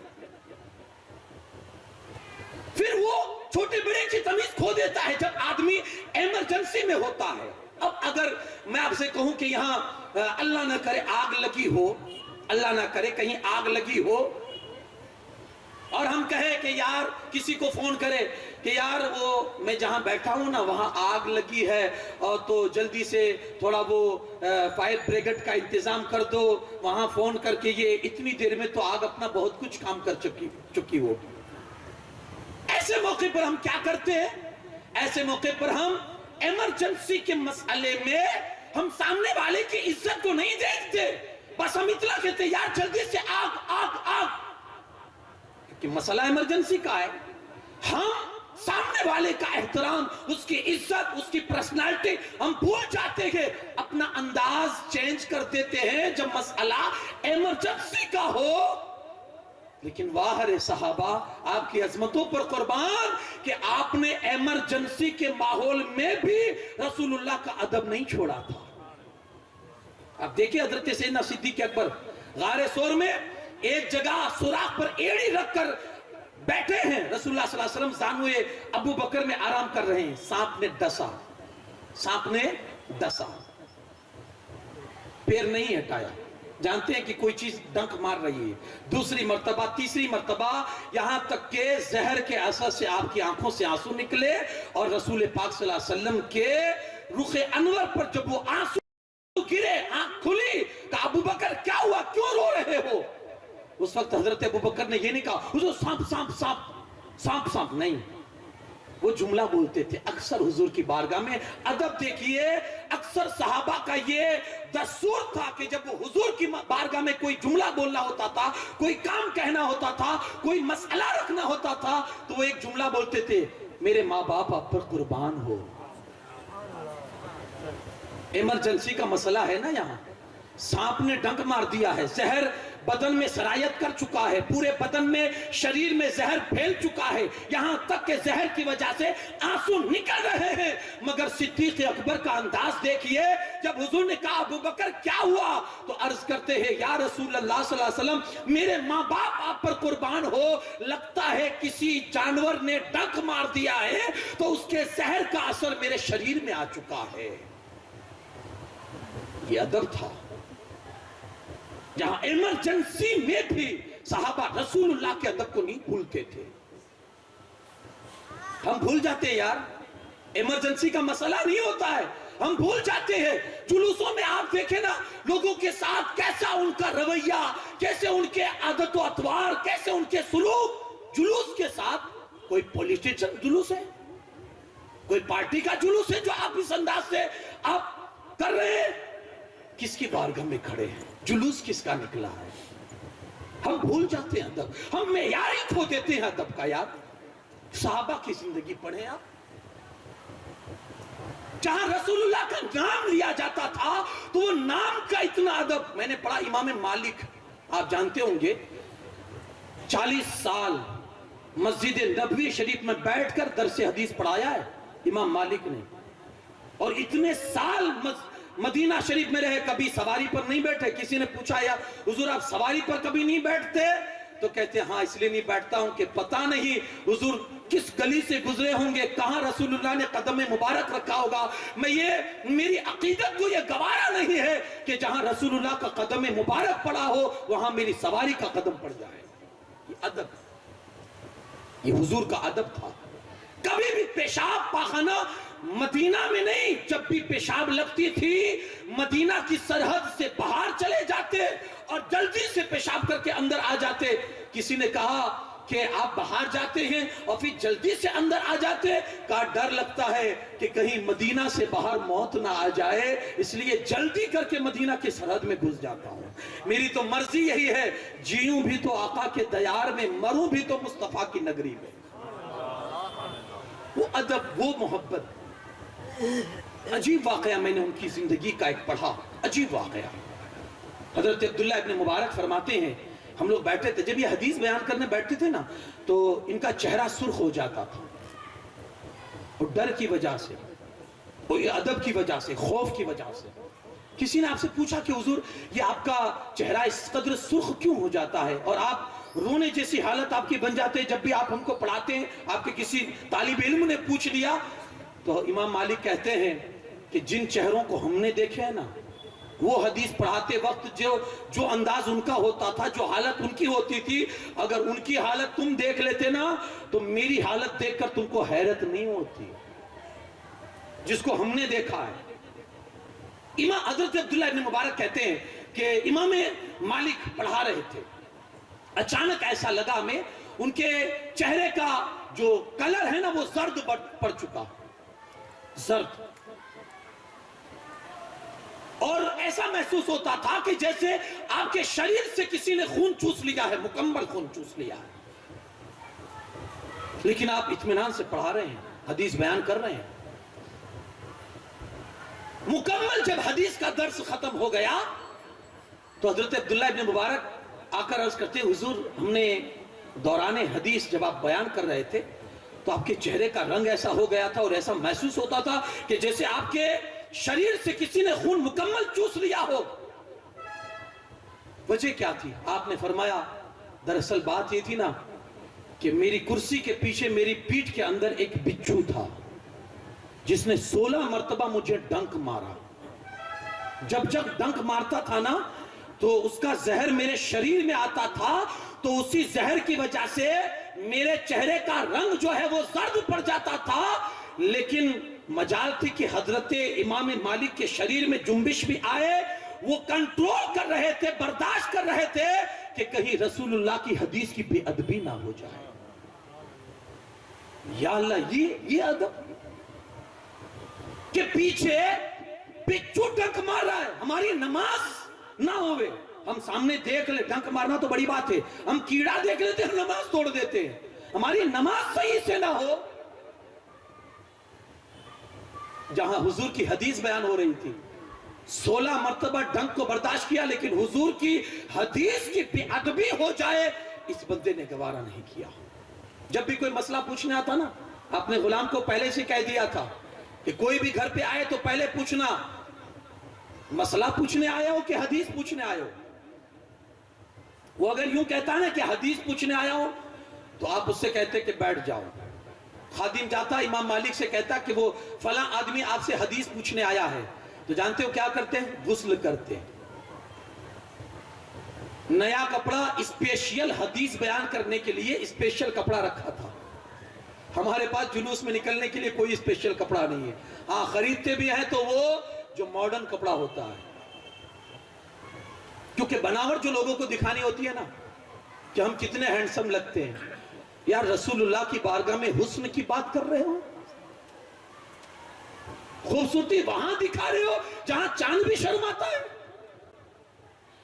پھر وہ چھوٹے بڑے کی تمیز کھو دیتا ہے جب آدمی ایمرجنسی میں ہوتا ہے. اب اگر میں آپ سے کہوں کہ یہاں اللہ نہ کرے آگ لگی ہو، اللہ نہ کرے کہیں آگ لگی ہو، اور ہم کہیں کہ یار کسی کو فون کرے کہ یار وہ میں جہاں بیٹھا ہوں نا وہاں آگ لگی ہے، اور تو جلدی سے تھوڑا وہ فائر بریگیڈ کا انتظام کر دو، وہاں فون کر کے یہ اتنی دیر میں تو آگ اپنا بہت کچھ کام کر چکی ہوگی. ایسے موقع پر ہم کیا کرتے ہیں؟ ایسے موقع پر ہم ایمرجنسی کے مسئلے میں ہم سامنے والے کی عزت کو نہیں دیکھتے، بس ہم اتنا کہتے ہیں یار جلدی سے آگ آگ آگ، کہ مسئلہ ایمرجنسی کا ہے. ہم سامنے والے کا احترام، اس کی عزت، اس کی پرسنالٹی ہم بھول جاتے ہیں، اپنا انداز چینج کر دیتے ہیں جب مسئلہ ایمرجنسی کا ہو. لیکن واہ رے صحابہ، آپ کی عظمتوں پر قربان کہ آپ نے ایمرجنسی کے ماحول میں بھی رسول اللہ کا ادب نہیں چھوڑا تھا. آپ دیکھیں حضرت سیدنا صدیق اکبر غار ثور میں ایک جگہ سوراخ پر ایڑی رکھ کر بیٹھے ہیں. رسول اللہ صلی اللہ علیہ وسلم زانوئے ابو بکر میں آرام کر رہے ہیں. سانپ نے ڈسا، سانپ نے ڈسا، پیر نہیں ہٹایا. جانتے ہیں کہ کوئی چیز ڈنک مار رہی ہے. دوسری مرتبہ، تیسری مرتبہ، یہاں تک کہ زہر کے اثر سے آپ کی آنکھوں سے آنسو نکلے، اور رسول پاک صلی اللہ علیہ وسلم کے رخ انور پر جب وہ آنسو گرے، آنکھ کھلی، کہا ابو بکر کیا ہوا، کیوں رو رہے ہو؟ اس وقت حضرت ابو بکر نے یہ نہیں کہا حضور سانپ سانپ سانپ سانپ سانپ، نہیں، وہ جملہ بولتے تھے. اکثر حضور کی بارگاہ میں ادب دیکھیے، اکثر صحابہ کا یہ دستور تھا کہ جب وہ حضور کی بارگاہ میں کوئی جملہ بولنا ہوتا تھا، کوئی کام کہنا ہوتا تھا، کوئی مسئلہ رکھنا ہوتا تھا، تو وہ ایک جملہ بولتے تھے، میرے ماں باپ آپ پر قربان ہو. ایمرجنسی کا مسئلہ ہے نا، یہاں سانپ نے ڈنک مار دیا ہے، زہر بدن میں سرایت کر چکا ہے، پورے بدن میں شریر میں زہر پھیل چکا ہے، یہاں تک کہ زہر کی وجہ سے آنسو نکل رہے ہیں. مگر صدیق اکبر کا انداز دیکھیے، جب حضور نے کہا ابو بکر کیا ہوا، تو عرض کرتے ہیں یا رسول اللہ صلی اللہ علیہ وسلم میرے ماں باپ آپ پر قربان ہو، لگتا ہے کسی جانور نے ڈنک مار دیا ہے تو اس کے زہر کا اثر میرے شریر میں آ چکا ہے. یہ ادب تھا جہاں ایمرجنسی میں بھی صحابہ رسول اللہ کے ادب کو نہیں بھولتے تھے. ہم بھول جاتے ہیں یار، ایمرجنسی کا مسئلہ نہیں ہوتا ہے، ہم بھول جاتے ہیں. جلوسوں میں آپ دیکھیں نا لوگوں کے ساتھ کیسا ان کا رویہ، کیسے ان کے عادت و اطوار، کیسے ان کے سلوک. جلوس کے ساتھ کوئی پولیٹیشن جلوس ہے، کوئی پارٹی کا جلوس ہے جو آپ اس انداز سے آپ کر رہے ہیں، کس کی بارگاہ میں کھڑے ہیں، جلوس کس کا نکلا ہے. ہم بھول جاتے ہیں ادب، ہم معیار ہی کھو دیتے ہیں ادب کا. یار صحابہ کی زندگی پڑھیں آپ، جہاں رسول اللہ کا نام لیا جاتا تھا تو وہ نام کا اتنا ادب. میں نے پڑھا امام مالک، آپ جانتے ہوں گے 40 سال مسجد نبوی شریف میں بیٹھ کر درس حدیث پڑھایا ہے امام مالک نے، اور اتنے سال مدینہ شریف میں رہے، کبھی سواری پر نہیں بیٹھے. کسی نے پوچھا یا حضور آپ سواری پر کبھی نہیں بیٹھتے؟ تو کہتے ہیں ہاں اس لیے نہیں بیٹھتا ہوں کہ پتہ نہیں حضور کس گلی سے گزرے ہوں گے، کہاں رسول اللہ نے قدم مبارک رکھا ہوگا. میری عقیدت کو یہ گوارا نہیں ہے کہ جہاں رسول اللہ کا قدم مبارک پڑا ہو وہاں میری سواری کا قدم پڑ جائے. یہ ادب، یہ حضور کا ادب تھا. کبھی بھی پیشاب پاخانہ مدینہ میں نہیں، جب بھی پیشاب لگتی تھی مدینہ کی سرحد سے باہر چلے جاتے اور جلدی سے پیشاب کر کے اندر آ جاتے. کسی نے کہا کہ آپ باہر جاتے ہیں اور پھر جلدی سے اندر آ جاتے، کہا ڈر لگتا ہے کہ کہیں مدینہ سے باہر موت نہ آ جائے، اس لیے جلدی کر کے مدینہ کی سرحد میں گھس جاتا ہوں. میری تو مرضی یہی ہے، جیوں بھی تو آقا کے دیار میں، مروں بھی تو مصطفیٰ کی نگری میں. وہ ادب، وہ محبت. عجیب واقعہ میں نے ان کی زندگی کا ایک پڑھا، عجیب واقعہ. حضرت عبداللہ ابن مبارک فرماتے ہیں ہم لوگ بیٹھے تھے، جب یہ حدیث بیان کرنے بیٹھتے تھے نا تو ان کا چہرہ سرخ ہو جاتا تھا، اور ڈر کی وجہ سے، اور ادب کی وجہ سے، خوف کی وجہ سے. کسی نے آپ سے پوچھا کہ حضور یہ آپ کا چہرہ اس قدر سرخ کیوں ہو جاتا ہے اور آپ رونے جیسی حالت آپ کی بن جاتے ہیں جب بھی آپ ہم کو پڑھاتے ہیں؟ آپ کے کسی طالب علم نے پوچھ لیا. تو امام مالک کہتے ہیں کہ جن چہروں کو ہم نے دیکھے ہیں نا، وہ حدیث پڑھاتے وقت جو انداز ان کا ہوتا تھا، جو حالت ان کی ہوتی تھی، اگر ان کی حالت تم دیکھ لیتے نا تو میری حالت دیکھ کر تم کو حیرت نہیں ہوتی جس کو ہم نے دیکھا ہے. امام حضرت عبداللہ ابن مبارک کہتے ہیں کہ امام مالک پڑھا رہے تھے، اچانک ایسا لگا ہمیں ان کے چہرے کا جو کلر ہے نا وہ زرد پڑ چکا، زرد، اور ایسا محسوس ہوتا تھا کہ جیسے آپ کے شریر سے کسی نے خون چوس لیا ہے، مکمل خون چوس لیا ہے. لیکن آپ اطمینان سے پڑھا رہے ہیں، حدیث بیان کر رہے ہیں. مکمل جب حدیث کا درس ختم ہو گیا تو حضرت عبداللہ ابن مبارک آ کر عرض کرتے ہیں حضور ہم نے دوران حدیث جب آپ بیان کر رہے تھے تو آپ کے چہرے کا رنگ ایسا ہو گیا تھا اور ایسا محسوس ہوتا تھا کہ جیسے آپ کے شریر سے کسی نے خون مکمل چوس لیا ہو. وجہ کیا تھی؟ آپ نے فرمایا دراصل بات یہ تھی نا کہ میری کرسی کے پیچھے میری پیٹھ کے اندر ایک بچھو تھا جس نے 16 مرتبہ مجھے ڈنک مارا. جب ڈنک مارتا تھا نا تو اس کا زہر میرے شریر میں آتا تھا، تو اسی زہر کی وجہ سے میرے چہرے کا رنگ جو ہے وہ زرد پڑ جاتا تھا. لیکن مجال تھی کہ حضرت امام مالک کے شریر میں جنبش بھی آئے، وہ کنٹرول کر رہے تھے، برداشت کر رہے تھے کہ کہیں رسول اللہ کی حدیث کی بے ادبی نہ ہو جائے. یا اللہ، یہ ادب کہ پیچھے بچھو ڈنک مار رہا ہے، ہماری نماز نہ ہوئے. ہم سامنے دیکھ لے، ڈنک مارنا تو بڑی بات ہے، ہم کیڑا دیکھ لیتے ہم نماز توڑ دیتے ہیں، ہماری نماز صحیح سے نہ ہو. جہاں حضور کی حدیث بیان ہو رہی تھی 16 مرتبہ ڈنک کو برداشت کیا، لیکن حضور کی حدیث کی بے ادبی ہو جائے اس بندے نے گوارا نہیں کیا. جب بھی کوئی مسئلہ پوچھنے آتا نا، اپنے غلام کو پہلے سے کہہ دیا تھا کہ کوئی بھی گھر پہ آئے تو پہلے پوچھنا مسئلہ پوچھنے آیا ہو کہ حدیث پوچھنے آئے ہو. وہ اگر یوں کہتا ہے کہ حدیث پوچھنے آیا ہو تو آپ اس سے کہتے کہ بیٹھ جاؤ. خادم جاتا امام مالک سے کہتا کہ وہ فلاں آدمی آپ سے حدیث پوچھنے آیا ہے، تو جانتے ہو کیا کرتے ہیں؟ غسل کرتے ہیں، نیا کپڑا، اسپیشل حدیث بیان کرنے کے لیے اسپیشل کپڑا رکھا تھا. ہمارے پاس جلوس میں نکلنے کے لیے کوئی اسپیشل کپڑا نہیں ہے. ہاں خریدتے بھی ہیں تو وہ جو ماڈرن کپڑا ہوتا ہے، کیونکہ بناوٹ جو لوگوں کو دکھانی ہوتی ہے نا کہ ہم کتنے ہینڈسم لگتے ہیں. یار رسول اللہ کی بارگاہ میں حسن کی بات کر رہے ہو، خوبصورتی وہاں دکھا رہے ہو جہاں چاند بھی شرماتا ہے.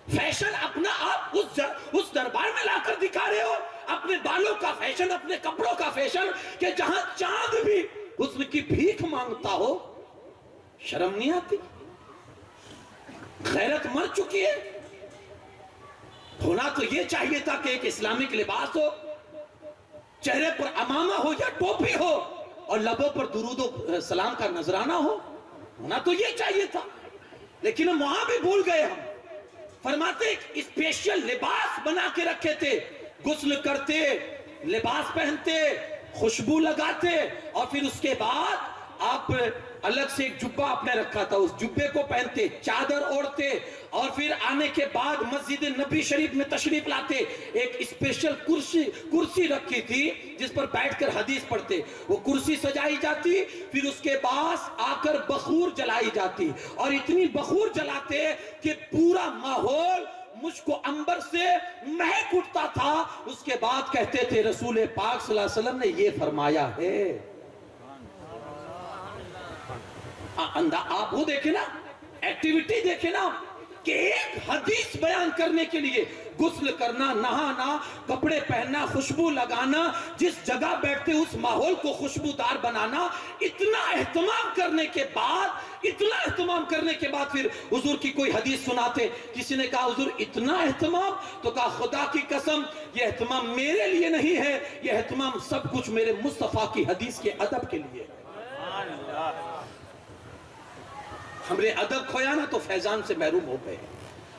فیشن اپنا آپ اس دربار میں لا کر دکھا رہے ہو، اپنے بالوں کا فیشن، اپنے کپڑوں کا فیشن، کہ جہاں چاند بھی حسن کی بھیک مانگتا ہو. شرم نہیں آتی؟ غیرت مر چکی ہے. ہونا تو یہ چاہیے تھا کہ ایک اسلامک لباس ہو, چہرے پر عمامہ ہو یا ٹوپی ہو, اور لبوں پر درود و سلام کا نذرانہ ہو. ہونا تو یہ چاہیے تھا, لیکن ہم وہاں بھی بھول گئے. ہم فرماتے ایک اسپیشل لباس بنا کے رکھے تھے, غسل کرتے, لباس پہنتے, خوشبو لگاتے, اور پھر اس کے بعد آپ الگ سے ایک جبہ آپ نے رکھا تھا, اس جبے کو پہنتے, چادر اوڑھتے, اور پھر آنے کے بعد مسجد نبی شریف میں تشریف لاتے. ایک اسپیشل کرسی رکھی تھی جس پر بیٹھ کر حدیث پڑھتے. وہ کرسی سجائی جاتی, پھر اس کے بعد آ کر بخور جلائی جاتی, اور اتنی بخور جلاتے کہ پورا ماحول مشک و عنبر سے مہک اٹھتا تھا. اس کے بعد کہتے تھے رسول پاک صلی اللہ علیہ وسلم نے یہ فرمایا ہے. آپ وہ دیکھیں نا, ایکٹیویٹی دیکھیں نا, کہ ایک حدیث بیان کرنے کے لیے غسل کرنا, نہانا, کپڑے پہننا, خوشبو لگانا, جس جگہ بیٹھتے اس ماحول کو خوشبودار بنانا, اتنا اہتمام کرنے کے بعد پھر حضور کی کوئی حدیث سناتے. کسی نے کہا حضور اتنا اہتمام, تو کہا خدا کی قسم یہ اہتمام میرے لیے نہیں ہے, یہ اہتمام سب کچھ میرے مصطفیٰ کی حدیث کے ادب کے لیے. ہم نے ادب کھویا نا تو فیضان سے محروم ہو گئے.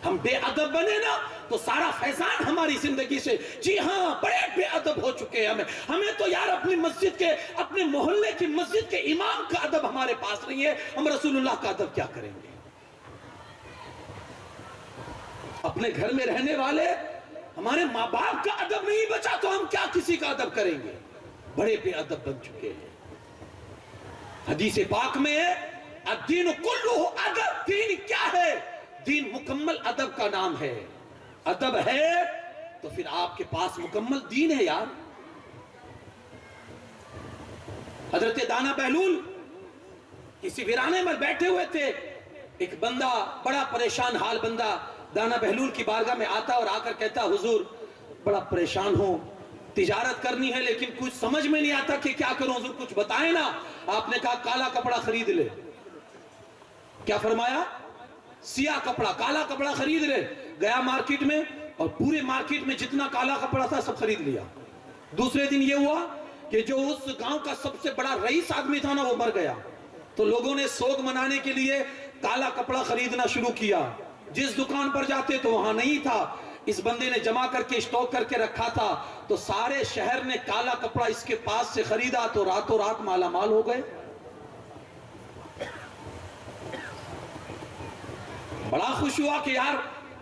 ہم بے ادب بنے نا تو سارا فیضان ہماری زندگی سے, جی ہاں بڑے بے ادب ہو چکے ہیں. ہمیں تو یار اپنی مسجد کے, اپنے محلے کی مسجد کے امام کا ادب ہمارے پاس نہیں ہے, ہم رسول اللہ کا ادب کیا کریں گے؟ اپنے گھر میں رہنے والے ہمارے ماں باپ کا ادب نہیں بچا تو ہم کیا کسی کا ادب کریں گے؟ بڑے بے ادب بن چکے ہیں. حدیث پاک میں ہے الدین کلہ ادب. دین کیا ہے؟ دین مکمل ادب کا نام ہے. ادب ہے تو پھر آپ کے پاس مکمل دین ہے یار. حضرت دانا بہلول کسی ویرانے میں بیٹھے ہوئے تھے. ایک بندہ, بڑا پریشان حال بندہ, دانا بہلول کی بارگاہ میں آتا اور آ کر کہتا حضور بڑا پریشان ہوں, تجارت کرنی ہے لیکن کچھ سمجھ میں نہیں آتا کہ کیا کروں, حضور کچھ بتائیں نا. آپ نے کہا کالا کپڑا خرید لے. کیا فرمایا؟ سیاہ کپڑا, کالا کپڑا خرید لے. گیا مارکیٹ میں اور پورے مارکیٹ میں جتنا کالا کپڑا تھا سب خرید لیا. دوسرے دن یہ ہوا کہ جو اس گاؤں کا سب سے بڑا رئیس آدمی تھا نا وہ مر گیا. تو لوگوں نے سوگ منانے کے لیے کالا کپڑا خریدنا شروع کیا. جس دکان پر جاتے تو وہاں نہیں تھا. اس بندے نے جمع کر کے اسٹاک کر کے رکھا تھا. تو سارے شہر نے کالا کپڑا اس کے پاس سے خریدا تو راتوں رات مالا مال ہو گئے. بڑا خوش ہوا کہ یار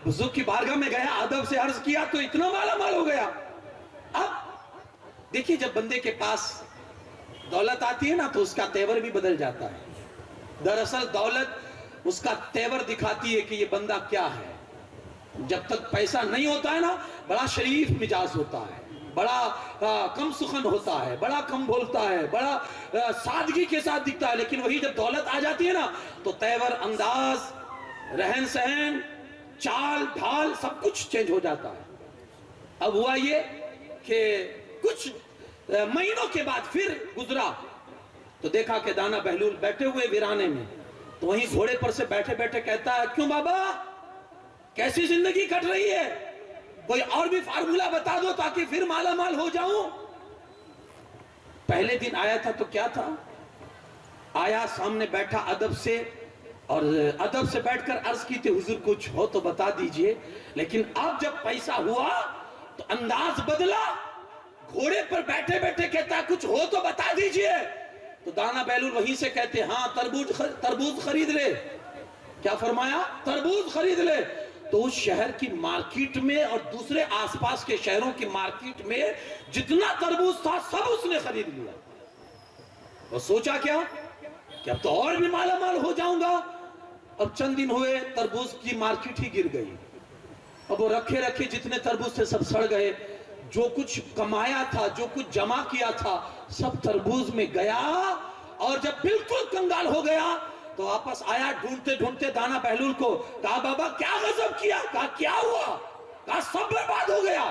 حضور کی بارگاہ میں گیا, ادب سے عرض کیا تو اتنا مالا مال ہو گیا. اب دیکھیے جب بندے کے پاس دولت آتی ہے نا تو اس کا تیور بھی بدل جاتا ہے. دراصل دولت اس کا تیور دکھاتی ہے کہ یہ بندہ کیا ہے. جب تک پیسہ نہیں ہوتا ہے نا بڑا شریف مزاج ہوتا ہے, بڑا کم سخن ہوتا ہے, بڑا کم بولتا ہے, بڑا سادگی کے ساتھ دکھتا ہے. لیکن وہی جب دولت آ جاتی ہے نا تو تیور, انداز, رہن سہن, چال ڈھال سب کچھ چینج ہو جاتا ہے. اب ہوا یہ کہ کچھ مہینوں کے بعد پھر گزرا تو دیکھا کہ دانا بہلول بیٹھے ہوئے ویرانے میں. تو وہیں گھوڑے پر سے بیٹھے بیٹھے کہتا ہے کیوں بابا کیسی زندگی کٹ رہی ہے, کوئی اور بھی فارمولا بتا دو تاکہ پھر مالا مال ہو جاؤں. پہلے دن آیا تھا تو کیا تھا, آیا سامنے بیٹھا ادب سے, اور ادب سے بیٹھ کر عرض کی تھی حضور کچھ ہو تو بتا دیجئے. لیکن اب جب پیسہ ہوا تو انداز بدلا, گھوڑے پر بیٹھے بیٹھے کہتا کچھ ہو تو بتا دیجئے. تو دانا بہلول وہیں سے کہتے ہاں تربوز خرید لے. کیا فرمایا؟ تربوز خرید لے. تو اس شہر کی مارکیٹ میں اور دوسرے آس پاس کے شہروں کی مارکیٹ میں جتنا تربوز تھا سب اس نے خرید لیا. اور سوچا کیا کہ اب تو اور بھی مالا مال ہو جاؤں گا. اب چند دن ہوئے تربوز کی مارکیٹ ہی گر گئی. اب وہ رکھے جتنے تربوز تھے سب سڑ گئے. جو کچھ کمایا تھا, جو کچھ جمع کیا تھا سب تربوز میں گیا. اور جب بالکل کنگال ہو گیا تو واپس آیا ڈھونڈتے ڈھونڈتے دانا بہلول کو. کہا بابا کیا غضب کیا؟ کہا کیا ہوا؟ کہا سب برباد ہو گیا.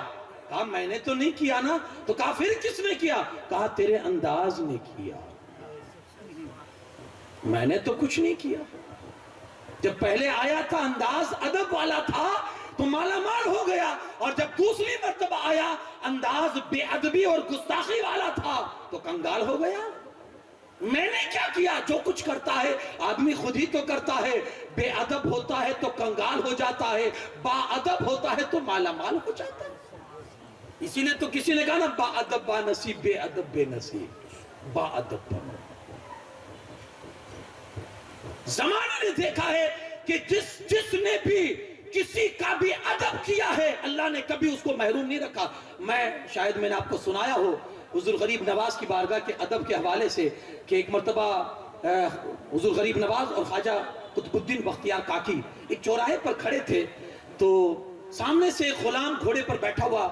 کہا میں نے تو نہیں کیا نا. تو کہا پھر کس نے کیا؟ کہا تیرے انداز نے کیا. میں نے تو کچھ نہیں کیا. جب پہلے آیا تھا انداز ادب والا تھا تو مالا مال ہو گیا, اور جب دوسری مرتبہ آیا انداز بے ادبی اور گستاخی والا تھا تو کنگال ہو گیا. میں نے کیا کیا؟ جو کچھ کرتا ہے آدمی خود ہی تو کرتا ہے. بے ادب ہوتا ہے تو کنگال ہو جاتا ہے, با ادب ہوتا ہے تو مالا مال ہو جاتا ہے. اسی لیے تو کسی نے کہا نا, با ادب با نصیب, بے ادب بے نصیب. با ادب بنو. زمانے نے دیکھا ہے کہ جس نے بھی کسی کا بھی ادب کیا ہے اللہ نے کبھی اس کو محروم نہیں رکھا. شاید میں نے آپ کو سنایا ہو حضور غریب نواز کی بارگاہ کے ادب کے حوالے سے کہ ایک مرتبہ حضور غریب نواز اور خواجہ قطب الدین بختیار کاکی ایک چوراہے پر کھڑے تھے, تو سامنے سے ایک غلام گھوڑے پر بیٹھا ہوا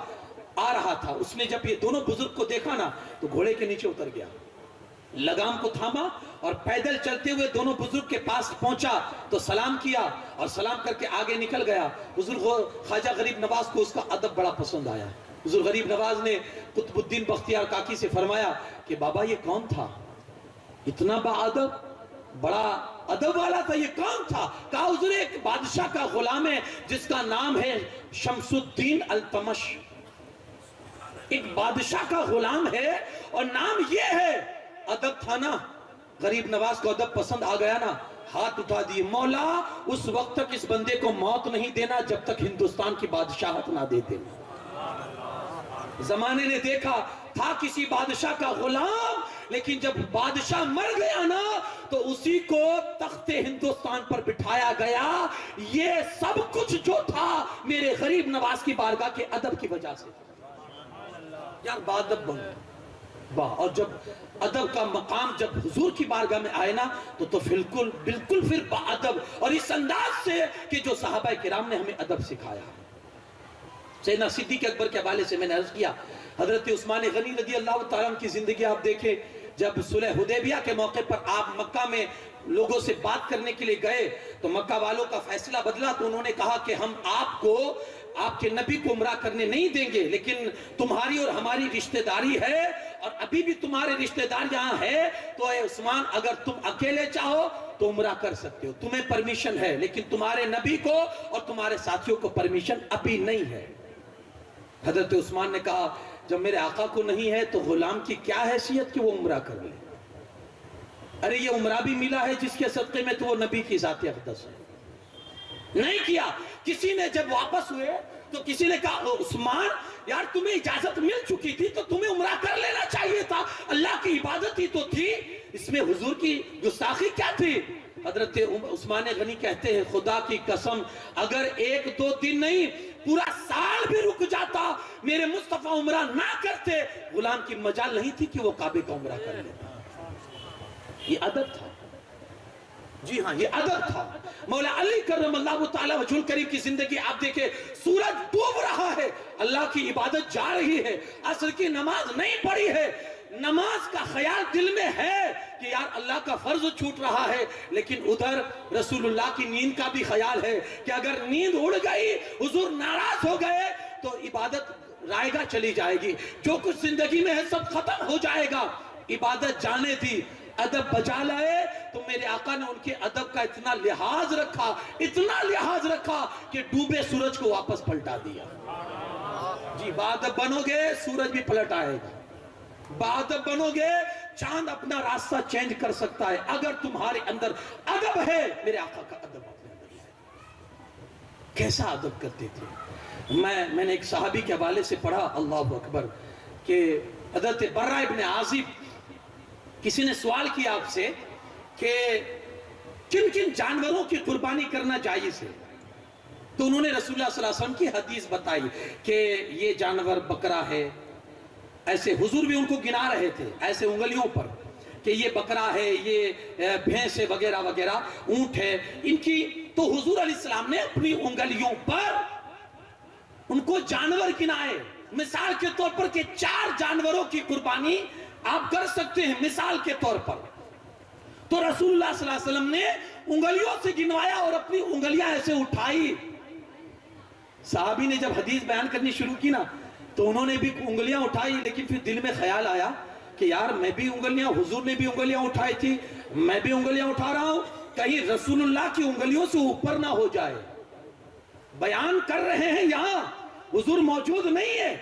آ رہا تھا. اس نے جب یہ دونوں بزرگ کو دیکھا نا تو گھوڑے کے نیچے اتر گیا, لگام کو تھاما اور پیدل چلتے ہوئے دونوں بزرگ کے پاس پہنچا تو سلام کیا اور سلام کر کے آگے نکل گیا. حضور خواجہ غریب نواز کو اس کا ادب بڑا پسند آیا. حضور غریب نواز نے قطب الدین بختیار کاکی سے فرمایا کہ بابا یہ کون تھا؟ اتنا با ادب, بڑا ادب والا تھا, یہ کون تھا؟ کہا حضور ایک بادشاہ کا غلام ہے جس کا نام ہے شمس الدین التمش. ایک بادشاہ کا غلام ہے اور نام یہ ہے. ادب تھا نا, غریب نواز کو ادب پسند آ گیا نا, ہاتھ اٹھا دیے, مولا اس وقت تک اس بندے کو موت نہیں دینا جب تک ہندوستان کی بادشاہت نہ دے دینا. زمانے نے دیکھا تھا کسی بادشاہ کا غلام, لیکن جب بادشاہ مر گیا نا تو اسی کو تخت ہندوستان پر بٹھایا گیا. یہ سب کچھ جو تھا میرے غریب نواز کی بارگاہ کے ادب کی وجہ سے. یار بادب بنو واہ. اور جب ادب کا مقام جب حضور کی بارگاہ میں آئے نا تو بالکل پھر با ادب, اور اس انداز سے کہ جو صحابہ کرام نے ہمیں ادب سکھایا. سیدنا صدیق اکبر کے حوالے سے میں نے عرض کیا, حضرت عثمان غنی رضی اللہ تعالیٰ عنہ کی زندگی آپ دیکھیں. جب صلح حدیبیہ کے موقع پر آپ مکہ میں لوگوں سے بات کرنے کے لیے گئے تو مکہ والوں کا فیصلہ بدلا, تو انہوں نے کہا کہ ہم آپ کو آپ کے نبی کو عمرہ کرنے نہیں دیں گے, لیکن تمہاری اور ہماری رشتہ داری ہے اور ابھی بھی تمہارے رشتہ دار یہاں ہے, تو اے عثمان اگر تم اکیلے چاہو تو عمرہ کر سکتے ہو, تمہیں پرمیشن ہے, لیکن تمہارے نبی کو اور تمہارے ساتھیوں کو پرمیشن ابھی نہیں ہے. حضرت عثمان نے کہا جب میرے آقا کو نہیں ہے تو غلام کی کیا حیثیت کہ وہ عمرہ کر لے؟ ارے یہ عمرہ بھی ملا ہے جس کے صدقے میں تو وہ نبی کی ذات اقدس ہے. نہیں کیا. کسی نے جب واپس ہوئے تو کسی نے کہا عثمان یار تمہیں اجازت مل چکی تھی تو تمہیں عمرہ کر لینا چاہیے تھا, اللہ کی عبادت ہی تو تھی, اس میں حضور کی گستاخی کیا تھی؟ حضرت عثمان غنی کہتے ہیں خدا کی قسم اگر 1-2 دن نہیں پورا سال بھی رک جاتا میرے مصطفیٰ عمرہ نہ کرتے, غلام کی مجال نہیں تھی کہ وہ کعبے کا عمرہ کر لیتا. یہ ادب تھا. جی ہاں یہ ادب تھا. مولا علی کرم اللہ تعالی وجہ الکریم کی زندگی آپ دیکھیں, سورج ڈوب رہا ہے, اللہ کی عبادت جا رہی ہے, عصر کی نماز نہیں پڑھی ہے, نماز کا خیال دل میں ہے کہ یار اللہ کا فرض چھوٹ رہا ہے, لیکن ادھر رسول اللہ کی نیند کا بھی خیال ہے کہ اگر نیند اڑ گئی حضور ناراض ہو گئے تو عبادت رائے گا چلی جائے گی, جو کچھ زندگی میں ہے سب ختم ہو جائے گا. عبادت جانے دی, ادب بجا لائے تو میرے آقا نے ان کے ادب کا اتنا لحاظ رکھا کہ ڈوبے سورج کو واپس پلٹا دیا. جی بادب بنو گے سورج بھی پلٹ آئے گا, بادب بنو گے چاند اپنا راستہ چینج کر سکتا ہے اگر تمہارے اندر ادب ہے. میرے آقا کا ادب اپنے اندر ہے. کیسا ادب کرتے تھے. میں نے ایک صحابی کے حوالے سے پڑھا اللہ اکبر کہ حضرت برہ ابن عازب, کسی نے سوال کیا آپ سے کہ کن کن جانوروں کی قربانی کرنا جائز ہے, تو انہوں نے رسول اللہ صلی اللہ علیہ وسلم کی حدیث بتائی کہ یہ جانور بکرا ہے, ایسے حضور بھی ان کو گنا رہے تھے ایسے انگلیوں پر کہ یہ بکرا ہے, یہ بھینس ہے وغیرہ وغیرہ, اونٹ ہے ان کی. تو حضور علیہ السلام نے اپنی انگلیوں پر ان کو جانور گنائے, مثال کے طور پر کہ 4 جانوروں کی قربانی آپ کر سکتے ہیں مثال کے طور پر. تو رسول اللہ صلی اللہ علیہ وسلم نے انگلیوں سے گنوایا اور اپنی انگلیاں ایسے اٹھائی. صحابی نے جب حدیث بیان کرنی شروع کی نا تو انہوں نے بھی انگلیاں اٹھائی, لیکن پھر دل میں خیال آیا کہ یار میں بھی انگلیاں, حضور نے بھی انگلیاں اٹھائی تھی, میں بھی انگلیاں اٹھا رہا ہوں کہیں رسول اللہ کی انگلیوں سے اوپر نہ ہو جائے. بیان کر رہے ہیں یہاں حضور موجود نہیں ہے,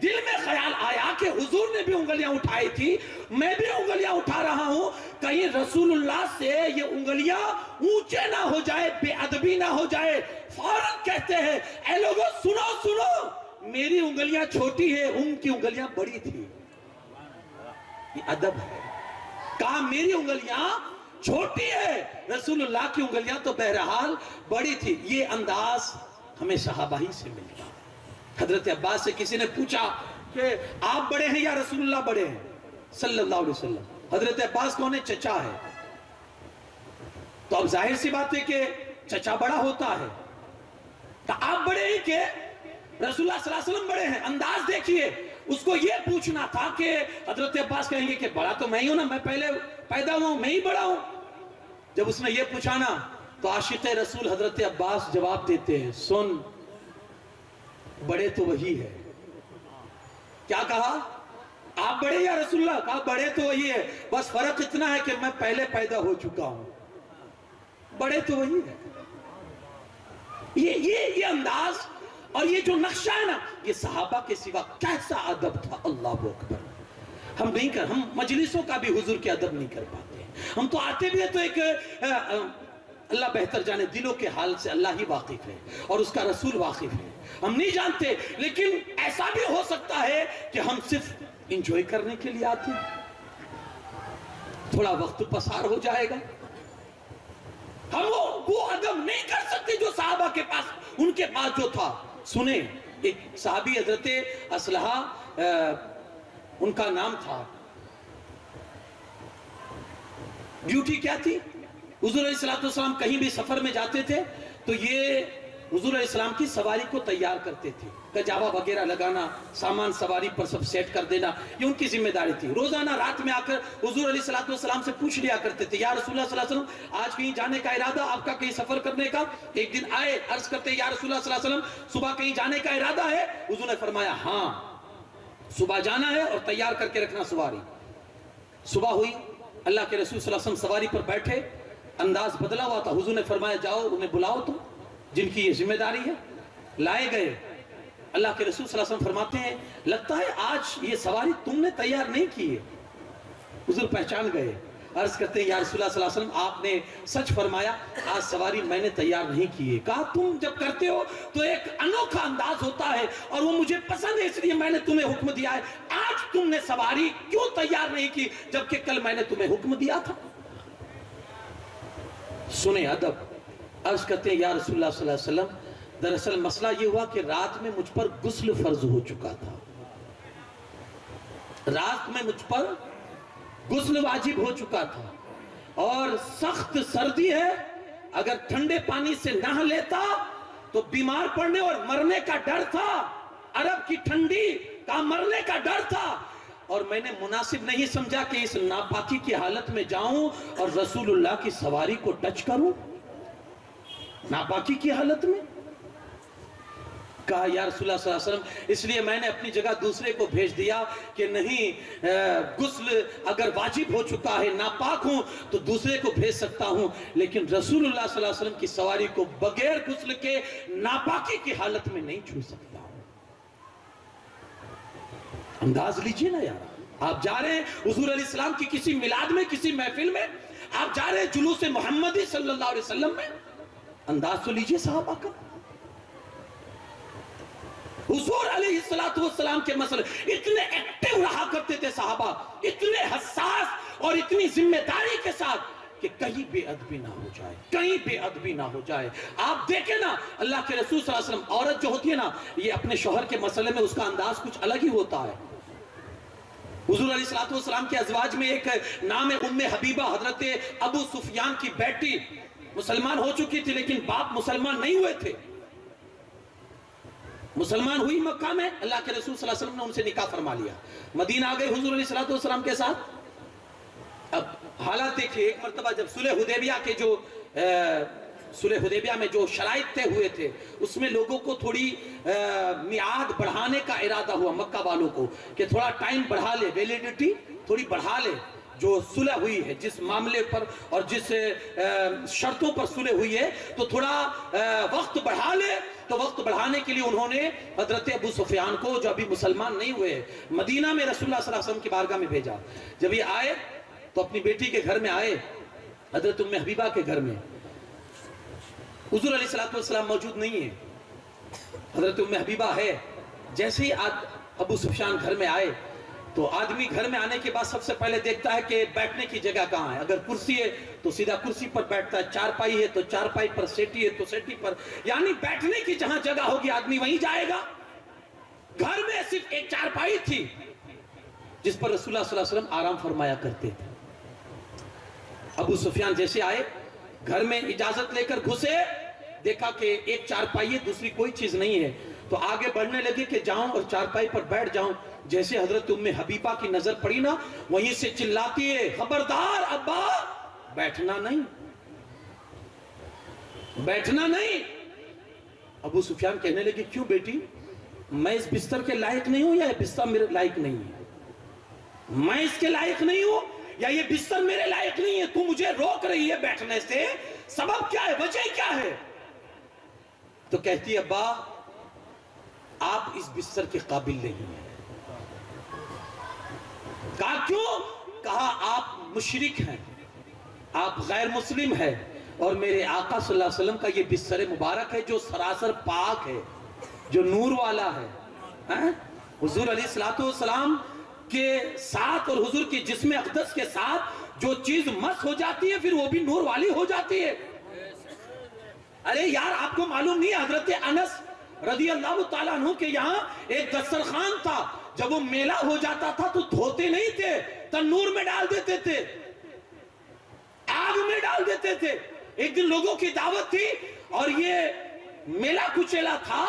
دل میں خیال آیا کہ حضور نے بھی انگلیاں اٹھائی تھی, میں بھی انگلیاں اٹھا رہا ہوں, کہیں رسول اللہ سے یہ انگلیاں اونچے نہ ہو جائے, بے ادبی نہ ہو جائے. فوراً کہتے ہیں اے لوگوں سنو سنو, میری انگلیاں چھوٹی ہے, ان کی انگلیاں بڑی تھی. یہ ادب ہے. کہا میری انگلیاں چھوٹی ہے, رسول اللہ کی انگلیاں تو بہرحال بڑی تھی. یہ انداز ہمیں صحابہ ہی سے ملتا. حضرت عباس سے کسی نے پوچھا کہ آپ بڑے ہیں یا رسول اللہ بڑے ہیں صلی اللہ علیہ وسلم. حضرت عباس کون ہے؟ چچا ہے. تو اب ظاہر سی بات ہے کہ چچا بڑا ہوتا ہے. تو آپ بڑے ہیں کہ رسول اللہ صلی اللہ علیہ وسلم بڑے ہیں؟ انداز دیکھیے. اس کو یہ پوچھنا تھا کہ حضرت عباس کہیں گے کہ بڑا تو میں ہی ہوں نا, میں پہلے پیدا ہوا ہوں, میں ہی بڑا ہوں. جب اس نے یہ پوچھا نا تو عاشق رسول حضرت عباس جواب دیتے ہیں, سن بڑے تو وہی ہے. کیا کہا؟ آپ بڑے یا رسول اللہ؟ کہا بڑے تو وہی ہے, بس فرق اتنا ہے کہ میں پہلے پیدا ہو چکا ہوں. بڑے تو وہی ہے. یہ انداز اور یہ جو نقشہ ہے نا, یہ صحابہ کے سوا کیسا ادب تھا. اللہ اکبر. ہم نہیں کر, ہم مجلسوں کا بھی حضور کے ادب نہیں کر پاتے. ہم تو آتے بھی ہیں تو ایک اللہ بہتر جانے, دلوں کے حال سے اللہ ہی واقف ہے اور اس کا رسول واقف ہے, ہم نہیں جانتے. لیکن ایسا بھی ہو سکتا ہے کہ ہم صرف انجوائے کرنے کے لیے آتے ہیں, تھوڑا وقت پسار ہو جائے گا. ہم وہ ادب نہیں کر سکتے جو صحابہ کے پاس, ان کے پاس جو تھا. سنیں, ایک صحابی حضرت اسلحہ ان کا نام تھا, ڈیوٹی کیا تھی؟ حضور علیہ السلام کہیں بھی سفر میں جاتے تھے تو یہ حضور علیہ السلام کی سواری کو تیار کرتے تھے, کجاوا وغیرہ لگانا, سامان سواری پر سب سیٹ کر دینا, یہ ان کی ذمہ داری تھی. روزانہ رات میں آ کر حضور علیہ السلام سے پوچھ لیا کرتے تھے, یا رسول اللہ صلی اللہ علیہ وسلم آج کہیں جانے کا ارادہ آپ کا, کہیں سفر کرنے کا؟ ایک دن آئے, عرض کرتے یا رسول اللہ صلی اللہ علیہ وسلم صبح کہیں جانے کا ارادہ ہے؟ حضور نے فرمایا ہاں صبح جانا ہے اور تیار کر کے رکھنا سواری. صبح ہوئی, اللہ کے رسول صلی اللہ علیہ وسلم سواری پر بیٹھے, انداز بدلا ہوا تھا. حضور نے فرمایا جاؤ انہیں بلاؤ تم جن کی یہ ذمہ داری ہے. لائے گئے. اللہ کے رسول صلی اللہ علیہ وسلم فرماتے ہیں لگتا ہے آج یہ سواری تم نے تیار نہیں کی ہے. حضور پہچان گئے, عرض کرتے ہیں یا رسول اللہ صلی اللہ علیہ وسلم آپ نے سچ فرمایا, آج سواری میں نے تیار نہیں کی ہے. کہا تم جب کرتے ہو تو ایک انوکھا انداز ہوتا ہے اور وہ مجھے پسند ہے, اس لیے میں نے تمہیں حکم دیا ہے. آج تم نے سواری کیوں تیار نہیں کی جبکہ کل میں نے تمہیں حکم دیا تھا؟ سنیں ادب. عرض کرتے ہیں یا رسول اللہ صلی اللہ علیہ وسلم دراصل مسئلہ یہ ہوا کہ رات میں مجھ پر غسل فرض ہو چکا تھا, رات میں مجھ پر غسل واجب ہو چکا تھا اور سخت سردی ہے, اگر ٹھنڈے پانی سے نہا لیتا تو بیمار پڑنے اور مرنے کا ڈر تھا. عرب کی ٹھنڈی کا مرنے کا ڈر تھا اور میں نے مناسب نہیں سمجھا کہ اس ناپاکی کی حالت میں جاؤں اور رسول اللہ کی سواری کو ٹچ کروں ناپاکی کی حالت میں. کہا یا رسول اللہ صلی اللہ علیہ وسلم اس لیے میں نے اپنی جگہ دوسرے کو بھیج دیا کہ نہیں, غسل اگر واجب ہو چکا ہے, ناپاک ہوں تو دوسرے کو بھیج سکتا ہوں, لیکن رسول اللہ صلی اللہ علیہ وسلم کی سواری کو بغیر غسل کے ناپاکی کی حالت میں نہیں چھو سکتا ہوں. انداز لیجئے نا یار, آپ جا رہے ہیں حضور علیہ السلام کی کسی میلاد میں, کسی محفل میں, آپ جا رہے ہیں جلوس محمدی صلی اللہ علیہ وسلم میں, انداز تو لیجئے صحابہ کا. حضور علیہ السلام کے مسئلے اتنے ایکٹیو رہا کرتے تھے صحابہ, اتنے حساس اور اتنی ذمہ داری کے ساتھ کہ کہیں بے ادبی نہ ہو جائے, کہیں بے ادبی نہ ہو جائے. آپ دیکھیں نا اللہ کے رسول صلی اللہ علیہ وسلم, عورت جو ہوتی ہے نا یہ اپنے شوہر کے مسئلے میں اس کا انداز کچھ الگ ہی ہوتا ہے. حضور علیہ السلام کے ازواج میں ایک نام ہے ام حبیبہ, حضرت ابو سفیان کی بیٹی, مسلمان ہو چکی تھی لیکن باپ مسلمان نہیں ہوئے تھے. مسلمان ہوئی مکہ میں, اللہ کے رسول صلی اللہ علیہ وسلم نے ان سے نکاح فرما لیا, مدینہ آ گئے حضور علیہ السلام کے ساتھ. اب حالات دیکھیں, ایک مرتبہ جب صلح حدیبیہ کے جو صلح حدیبیہ میں جو شرائط طے ہوئے تھے اس میں لوگوں کو تھوڑی میعاد بڑھانے کا ارادہ ہوا, مکہ والوں کو, کہ تھوڑا ٹائم بڑھا لے, ویلیڈیٹی تھوڑی بڑھا لے. جو صلح ہوئی ہے، جس معاملے پر اور جس شرطوں پر صلح ہوئی ہے، تو تھوڑا وقت بڑھا لے. تو وقت بڑھانے کے لیے انہوں نے حضرت ابو سفیان کو، جو ابھی مسلمان نہیں ہوئے، مدینہ میں رسول اللہ صلی اللہ علیہ وسلم کی بارگاہ میں بھیجا. جب یہ آئے تو اپنی بیٹی کے گھر میں آئے، حضرت ام حبیبہ کے گھر میں. حضور علیہ السلام موجود نہیں ہے، حضرت ام حبیبہ ہے. جیسے ہی ابو سفیان گھر میں آئے تو آدمی گھر میں آنے کے بعد سب سے پہلے دیکھتا ہے کہ بیٹھنے کی جگہ کہاں ہے. اگر کرسی ہے تو سیدھا کرسی پر بیٹھتا ہے، چارپائی ہے تو چارپائی پر، سیٹی ہے تو سیٹی پر، یعنی بیٹھنے کی جہاں جگہ ہوگی آدمی وہیں جائے گا. گھر میں صرف ایک چارپائی تھی جس پر رسول اللہ صلی اللہ علیہ وسلم آرام فرمایا کرتے تھے. ابو سفیان جیسے آئے، گھر میں اجازت لے کر گھسے، دیکھا کہ ایک چارپائی ہے، دوسری کوئی چیز نہیں ہے. تو آگے بڑھنے لگے کہ جاؤں اور چارپائی پر بیٹھ جاؤں. جیسے حضرت ام حبیبہ کی نظر پڑی نا، وہیں سے چلاتی ہے، خبردار ابا، بیٹھنا نہیں، بیٹھنا نہیں. ابو سفیان کہنے لگے کیوں بیٹی؟ میں اس بستر کے لائق نہیں ہوں یا یہ بستر میرے لائق نہیں ہے؟ میں اس کے لائق نہیں ہوں یا یہ بستر میرے لائق نہیں ہے؟ تو مجھے روک رہی ہے بیٹھنے سے، سبب کیا ہے، وجہ کیا ہے؟ تو کہتی ہے ابا، آپ اس بستر کے قابل نہیں ہیں. کہا کیوں؟ کہا آپ مشرک ہیں، آپ غیر مسلم ہیں، اور میرے آقا صلی اللہ علیہ وسلم کا یہ بستر مبارک ہے جو سراسر پاک ہے، جو نور والا ہے. حضور علیہ السلام کے ساتھ اور حضور کے جسم اقدس کے ساتھ جو چیز مس ہو جاتی ہے پھر وہ بھی نور والی ہو جاتی ہے. ارے یار، آپ کو معلوم نہیں؟ حضرت انس رضی اللہ تعالیٰ عنہ کے یہاں ایک دسترخوان تھا، جب وہ میلہ ہو جاتا تھا تو دھوتے نہیں تھے، تنور میں ڈال دیتے تھے، آگ میں ڈال دیتے تھے. ایک دن لوگوں کی دعوت تھی اور یہ میلہ کچیلا تھا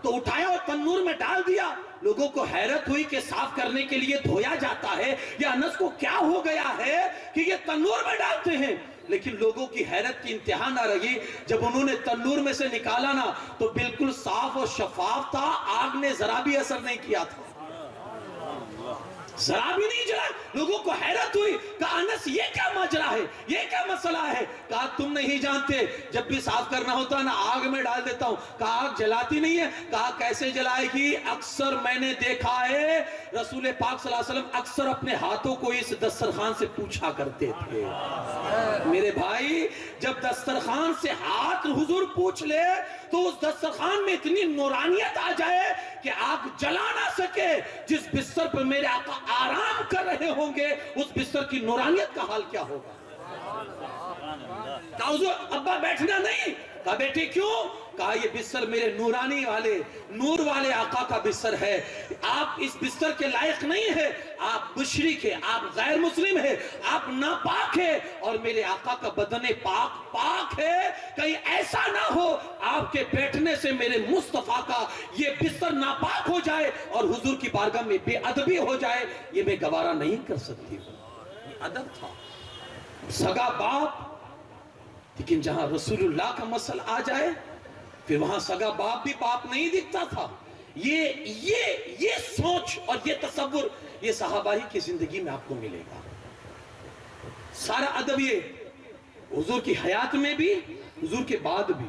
تو اٹھایا اور تنور میں ڈال دیا. لوگوں کو حیرت ہوئی کہ صاف کرنے کے لیے دھویا جاتا ہے، یا انس کو کیا ہو گیا ہے کہ یہ تنور میں ڈالتے ہیں. لیکن لوگوں کی حیرت کی انتہا نہ رہی. جب انہوں نے تنور میں سے نکالا نا تو بالکل صاف اور شفاف تھا، آگ نے ذرا بھی اثر نہیں کیا تھا، ذرا بھی نہیں جلا. لوگوں کو حیرت ہوئی. کہا انس یہ کیا ماجرا ہے، یہ کیا مسئلہ ہے؟ کہا تم نہیں جانتے، جب بھی صاف کرنا ہوتا نا آگ میں ڈال دیتا ہوں. کہا آگ جلاتی نہیں ہے؟ کہا کیسے جلائے گی؟ اکثر میں نے دیکھا ہے رسول پاک صلی اللہ علیہ وسلم اکثر اپنے ہاتھوں کو اس دسترخوان سے پوچھا کرتے تھے. میرے بھائی، جب دسترخوان سے ہاتھ حضور پوچھ لے تو اس دسترخوان میں اتنی نورانیت آ جائے کہ آگ جلا نہ سکے. جس بستر پر میرے آقا آرام کر رہے ہوں گے اس بستر کی نورانیت کا حال کیا ہوگا؟ کہا حضور ابا بیٹھنا نہیں. کہا بیٹی کیوں؟ کہا یہ بستر میرے نورانی والے، نور والے آقا کا بستر ہے، آپ اس بستر کے لائق نہیں ہے، آپ مشرک ہے، آپ غیر مسلم ہے، آپ ناپاک ہے، اور میرے آقا کا بدن پاک پاک ہے. کہیں ایسا نہ ہو آپ کے بیٹھنے سے میرے مصطفیٰ کا یہ بستر ناپاک ہو جائے اور حضور کی بارگاہ میں بے ادبی ہو جائے، یہ میں گوارا نہیں کر سکتی. یہ ادب تھا. سگا باپ، لیکن جہاں رسول اللہ کا مسئلہ آ جائے پھر وہاں سگا باپ بھی باپ نہیں دکھتا تھا. یہ سوچ اور یہ تصور یہ صحابہ ہی کی زندگی میں آپ کو ملے گا. سارا ادب یہ حضور کی حیات میں بھی، حضور کے بعد بھی،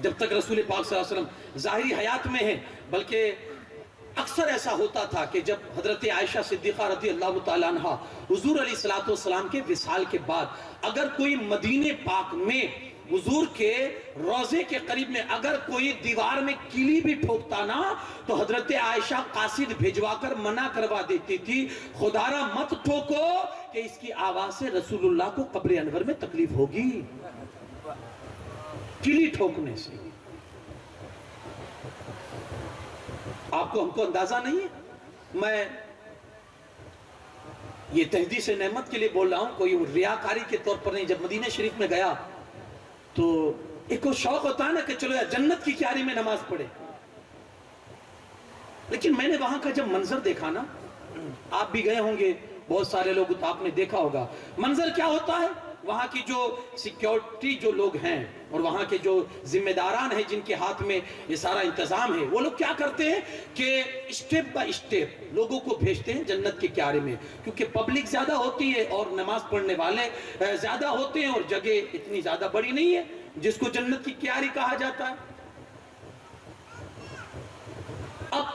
جب تک رسول پاک صلی اللہ علیہ وسلم ظاہری حیات میں ہیں. بلکہ اکثر ایسا ہوتا تھا کہ جب حضرت عائشہ صدیقہ رضی اللہ تعالیٰ عنہ حضور علیہ السلام کے وصال کے بعد اگر کوئی مدینہ پاک میں حضور کے روضے کے قریب میں اگر کوئی دیوار میں کیلی بھی ٹھوکتا نا تو حضرت عائشہ قاصد بھیجوا کر منع کروا دیتی تھی، خدارا مت ٹھوکو کہ اس کی آواز سے رسول اللہ کو قبر انور میں تکلیف ہوگی، کیلی ٹھوکنے سے. آپ کو ہم کو اندازہ نہیں ہے. میں یہ تحدیث نعمت کے لیے بول رہا ہوں، کوئی ریاکاری کے طور پر نہیں. جب مدینہ شریف میں گیا تو ایک وہ شوق ہوتا ہے نا کہ چلو یار جنت کی کیاری میں نماز پڑھے. لیکن میں نے وہاں کا جب منظر دیکھا نا، آپ بھی گئے ہوں گے، بہت سارے لوگ آپ نے دیکھا ہوگا، منظر کیا ہوتا ہے؟ وہاں کی جو سیکیورٹی جو لوگ ہیں اور وہاں کے جو ذمہ داران ہیں جن کے ہاتھ میں یہ سارا انتظام ہے، وہ لوگ کیا کرتے ہیں کہ اسٹیپ بائی اسٹیپ لوگوں کو بھیجتے ہیں جنت کے کیارے میں، کیونکہ پبلک زیادہ ہوتی ہے اور نماز پڑھنے والے زیادہ ہوتے ہیں اور جگہ اتنی زیادہ بڑی نہیں ہے جس کو جنت کی کیاری کہا جاتا ہے۔ اب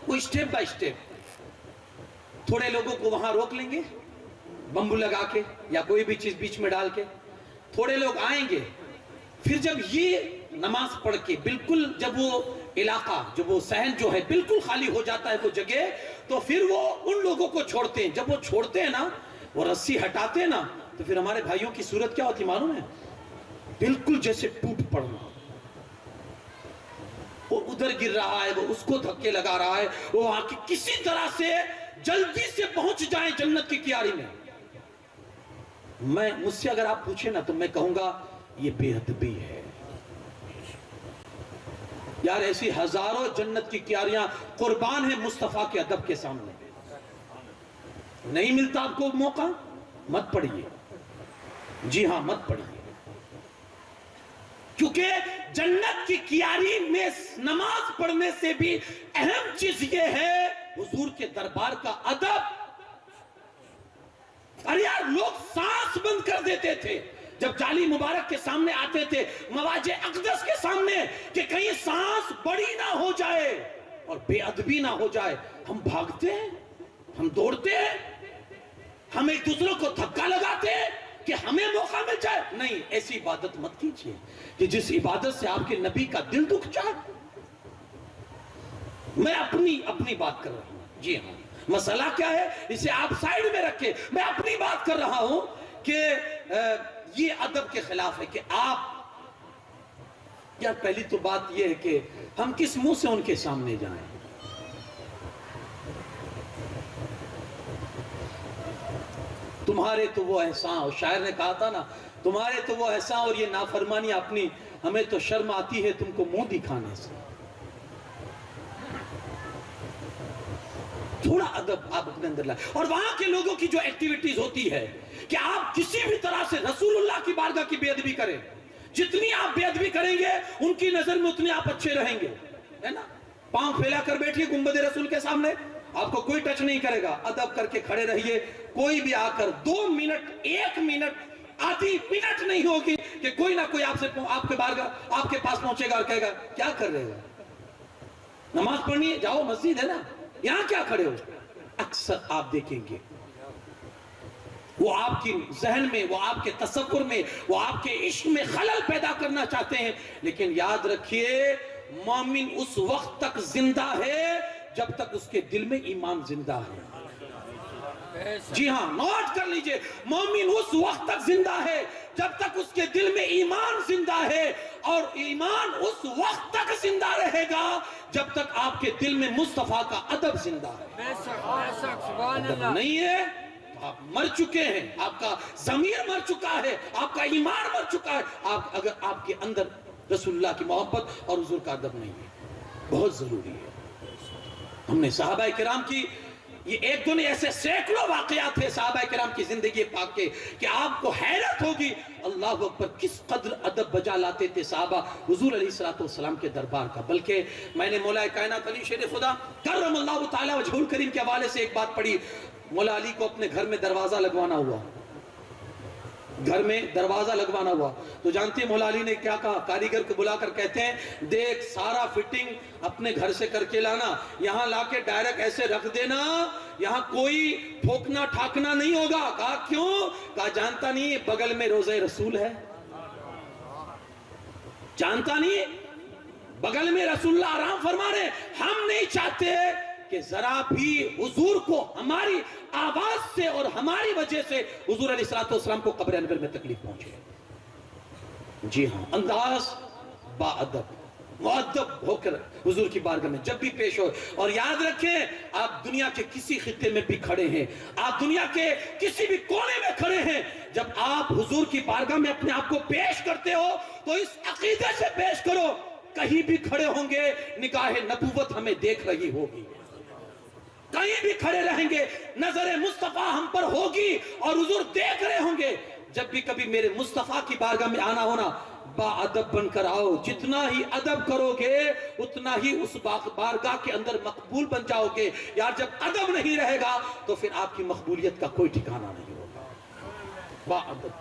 وہ اسٹیپ بائی اسٹیپ تھوڑے لوگوں کو وہاں روک لیں گے بمبو لگا کے یا کوئی بھی چیز بیچ میں ڈال کے، تھوڑے لوگ آئیں گے، پھر جب یہ نماز پڑھ کے بالکل جب وہ علاقہ جب وہ صحن جو ہے بالکل خالی ہو جاتا ہے وہ جگہ، تو پھر وہ ان لوگوں کو چھوڑتے ہیں۔ جب وہ چھوڑتے ہیں نا، وہ رسی ہٹاتے ہیں نا، تو پھر ہمارے بھائیوں کی صورت کیا ہوتی معلوم ہے؟ بالکل جیسے ٹوٹ پڑنا، وہ ادھر گر رہا ہے، وہ اس کو دھکے لگا رہا ہے، وہ وہاں کی کسی طرح سے جلدی سے پہنچ جائیں جنت کی کیاری میں۔ مجھ سے اگر آپ پوچھیں نا تو میں کہوں گا یہ بے ادبی ہے یار، ایسی ہزاروں جنت کی کیاریاں قربان ہیں مصطفیٰ کے ادب کے سامنے۔ نہیں ملتا آپ کو موقع، مت پڑھیے، جی ہاں مت پڑھیے، کیونکہ جنت کی کیاری میں نماز پڑھنے سے بھی اہم چیز یہ ہے حضور کے دربار کا ادب۔ ارے یار لوگ سانس بند کر دیتے تھے جب جالی مبارک کے سامنے آتے تھے، مواجہ اقدس کے سامنے، کہ کہیں سانس بڑی نہ ہو جائے اور بے ادبی نہ ہو جائے۔ ہم بھاگتے ہیں، ہم دوڑتے ہیں، ہم ایک دوسرے کو دھکا لگاتے ہیں کہ ہمیں موقع مل جائے۔ نہیں، ایسی عبادت مت کیجیے کہ جس عبادت سے آپ کے نبی کا دل دکھ جائے۔ میں اپنی بات کر رہا ہوں، جی ہاں، مسئلہ کیا ہے اسے آپ سائیڈ میں رکھیں، میں اپنی بات کر رہا ہوں کہ یہ ادب کے خلاف ہے کہ آپ، یار پہلی تو بات یہ ہے کہ ہم کس منہ سے ان کے سامنے جائیں۔ تمہارے تو وہ احسان، اور شاعر نے کہا تھا نا، تمہارے تو وہ احسان اور یہ نافرمانی اپنی، ہمیں تو شرم آتی ہے تم کو منہ دکھانے سے۔ تھوڑا ادب آپ اپنے اندر لائیں۔ اور وہاں کے لوگوں کی جو ایکٹیویٹیز ہوتی ہے کہ آپ کسی بھی طرح سے رسول اللہ کی بارگاہ کی بے ادبی کریں، جتنی آپ بے ادبی کریں گے ان کی نظر میں اتنے آپ اچھے رہیں گے، ہے نا؟ پاؤں پھیلا کر بیٹھیے گنبد رسول کے سامنے، آپ کو کوئی ٹچ نہیں کرے گا، ادب کر کے کھڑے رہیے۔ کوئی بھی آ کر 2 منٹ 1 منٹ آدھی منٹ نہیں ہوگی کہ کوئی نہ کوئی آپ کے بارگاہ آپ کے پاس پہنچے گا اور کہے گا کیا کر رہے ہو؟ نماز پڑھنی ہے، جاؤ مسجد ہے نا، یہاں کیا کھڑے ہو؟ اکثر آپ دیکھیں گے وہ آپ کی ذہن میں، وہ آپ کے تصور میں، وہ آپ کے عشق میں خلل پیدا کرنا چاہتے ہیں، لیکن یاد رکھیے مومن اس وقت تک زندہ ہے جب تک اس کے دل میں ایمان زندہ ہے۔ جی ہاں، نوٹ کر لیجئے، مومن اس وقت تک زندہ ہے جب تک اس کے دل میں ایمان زندہ ہے، اور ایمان اس وقت تک زندہ رہے گا جب تک آپ کے دل میں مصطفیٰ کا ادب زندہ ہے۔ ادب نہیں ہے، آپ مر چکے ہیں، آپ کا ضمیر مر چکا ہے، آپ کا ایمان مر چکا ہے، اگر آپ کے اندر رسول اللہ کی محبت اور حضور کا ادب نہیں ہے۔ بہت ضروری ہے۔ ہم نے صحابہ کرام کی یہ ایک دو نہیں ایسے سینکڑوں واقعات تھے صحابہ کرام کی زندگی پاک کے کہ آپ کو حیرت ہوگی اللہ اکبر کس قدر ادب بجا لاتے تھے صحابہ حضور علیہ السلام کے دربار کا۔ بلکہ میں نے مولا کائنات علی شیر خدا کرم اللہ تعالی وجہہ الکریم کے حوالے سے ایک بات پڑھی، مولا علی کو اپنے گھر میں دروازہ لگوانا ہوا، گھر میں دروازہ لگوانا ہوا تو جانتے ہیں مولا علی نے کیا کہا؟ کاریگر کو بلا کر کہتے ہیں دیکھ سارا فٹنگ اپنے گھر سے کر کے لانا، یہاں لا کے ڈائریکٹ ایسے رکھ دینا، یہاں کوئی ٹھوکنا ٹھاکنا نہیں ہوگا۔ کہا کیوں؟ کہا جانتا نہیں بغل میں روضہ رسول ہے، جانتا نہیں بغل میں رسول اللہ آرام فرما رہے، ہم نہیں چاہتے کہ ذرا بھی حضور کو ہماری آواز سے اور ہماری وجہ سے حضور علیہ السلام کو قبر انور میں تکلیف پہنچے۔ جی ہاں، انداز با ادب مؤدب ہو کر حضور کی بارگاہ میں جب بھی پیش ہو، اور یاد رکھیں آپ دنیا کے کسی خطے میں بھی کھڑے ہیں، آپ دنیا کے کسی بھی کونے میں کھڑے ہیں، جب آپ حضور کی بارگاہ میں اپنے آپ کو پیش کرتے ہو تو اس عقیدے سے پیش کرو کہیں بھی کھڑے ہوں گے نگاہ نبوت ہمیں دیکھ رہی ہوگی، کہیں بھی کھڑے رہیں گے نظر مصطفیٰ ہم پر ہوگی اور حضور دیکھ رہے ہوں گے۔ جب بھی کبھی میرے مصطفیٰ کی بارگاہ میں آنا ہونا با ادب بن کر آؤ. جتنا ہی ادب کرو گے اتنا ہی اس بارگاہ کے اندر مقبول بن جاؤ گے. یار جب ادب نہیں رہے گا تو پھر آپ کی مقبولیت کا کوئی ٹھکانہ نہیں ہوگا. با ادب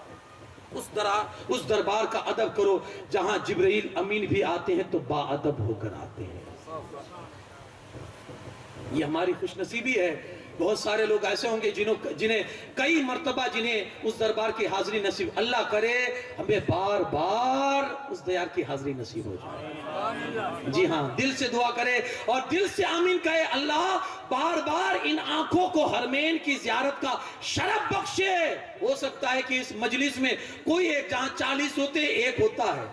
اس دربار کا ادب کرو جہاں جبرائیل امین بھی آتے ہیں تو با ادب ہو کر آتے ہیں. یہ ہماری خوش نصیبی ہے. بہت سارے لوگ ایسے ہوں گے جنہیں کئی مرتبہ اس دربار کی حاضری نصیب. اللہ کرے ہمیں بار بار اس دیار کی حاضری نصیب ہو جائے. جی ہاں, دل سے دعا کرے اور دل سے آمین کہے, اللہ بار بار ان آنکھوں کو حرمین کی زیارت کا شرف بخشے. ہو سکتا ہے کہ اس مجلس میں کوئی ایک, جہاں 40 ہوتے ایک ہوتا ہے,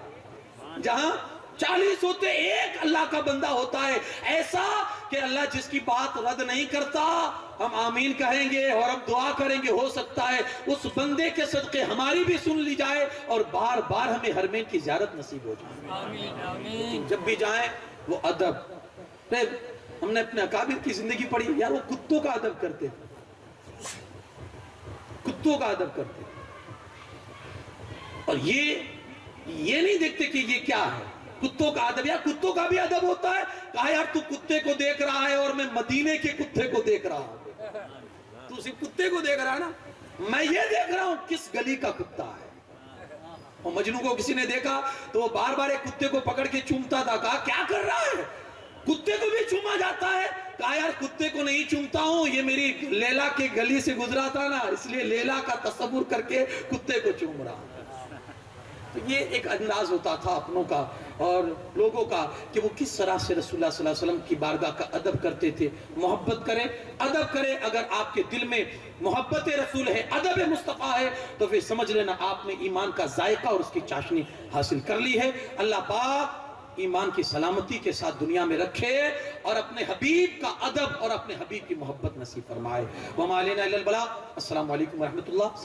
جہاں 40 ہوتے ایک اللہ کا بندہ ہوتا ہے. ایسا کہ اللہ جس کی بات رد نہیں کرتا, ہم آمین کہیں گے اور ہم دعا کریں گے. ہو سکتا ہے اس بندے کے صدقے ہماری بھی سن لی جائے اور بار بار ہمیں حرمین کی زیارت نصیب ہو جائے. آمین. جب بھی جائیں وہ ادب. ہم نے اپنے اکابر کی زندگی پڑھی یار, وہ کتوں کا ادب کرتے تھے, کتوں کا ادب کرتے تھے. اور یہ نہیں دیکھتے کہ یہ کیا ہے کتوں کا ادب. یا کتوں کا بھی ادب ہوتا ہے. کہا یار تو کتے کو دیکھ رہا ہے اور میں مدینے کے کتے کو دیکھ رہا ہوں. تو صرف کتے کو دیکھ رہا ہے نا, میں یہ دیکھ رہا ہوں کس گلی کا کتا ہے. اور مجنوں کو کسی نے دیکھا تو وہ بار بار ایک کتے کو پکڑ کے چومتا تھا. کہا کیا کر رہا ہے, کتے کو بھی چوما جاتا ہے. کہا یار کتے کو نہیں چومتا ہوں, یہ میری لیلا کے گلی سے گزرا تھا نا, اس لیے لیلا کا تصور کر کے کتے کو چوم رہا ہوں. تو یہ ایک انداز ہوتا تھا اپنوں کا اور لوگوں کا کہ وہ کس طرح سے رسول اللہ صلی اللہ علیہ وسلم کی بارگاہ کا ادب کرتے تھے. محبت کریں, ادب کریں. اگر آپ کے دل میں محبت رسول ہے, ادب مصطفیٰ ہے, تو پھر سمجھ لینا آپ نے ایمان کا ذائقہ اور اس کی چاشنی حاصل کر لی ہے. اللہ پاک ایمان کی سلامتی کے ساتھ دنیا میں رکھے اور اپنے حبیب کا ادب اور اپنے حبیب کی محبت نصیب فرمائے. وما علینا الا البلاغ. السلام علیکم ورحمۃ اللہ.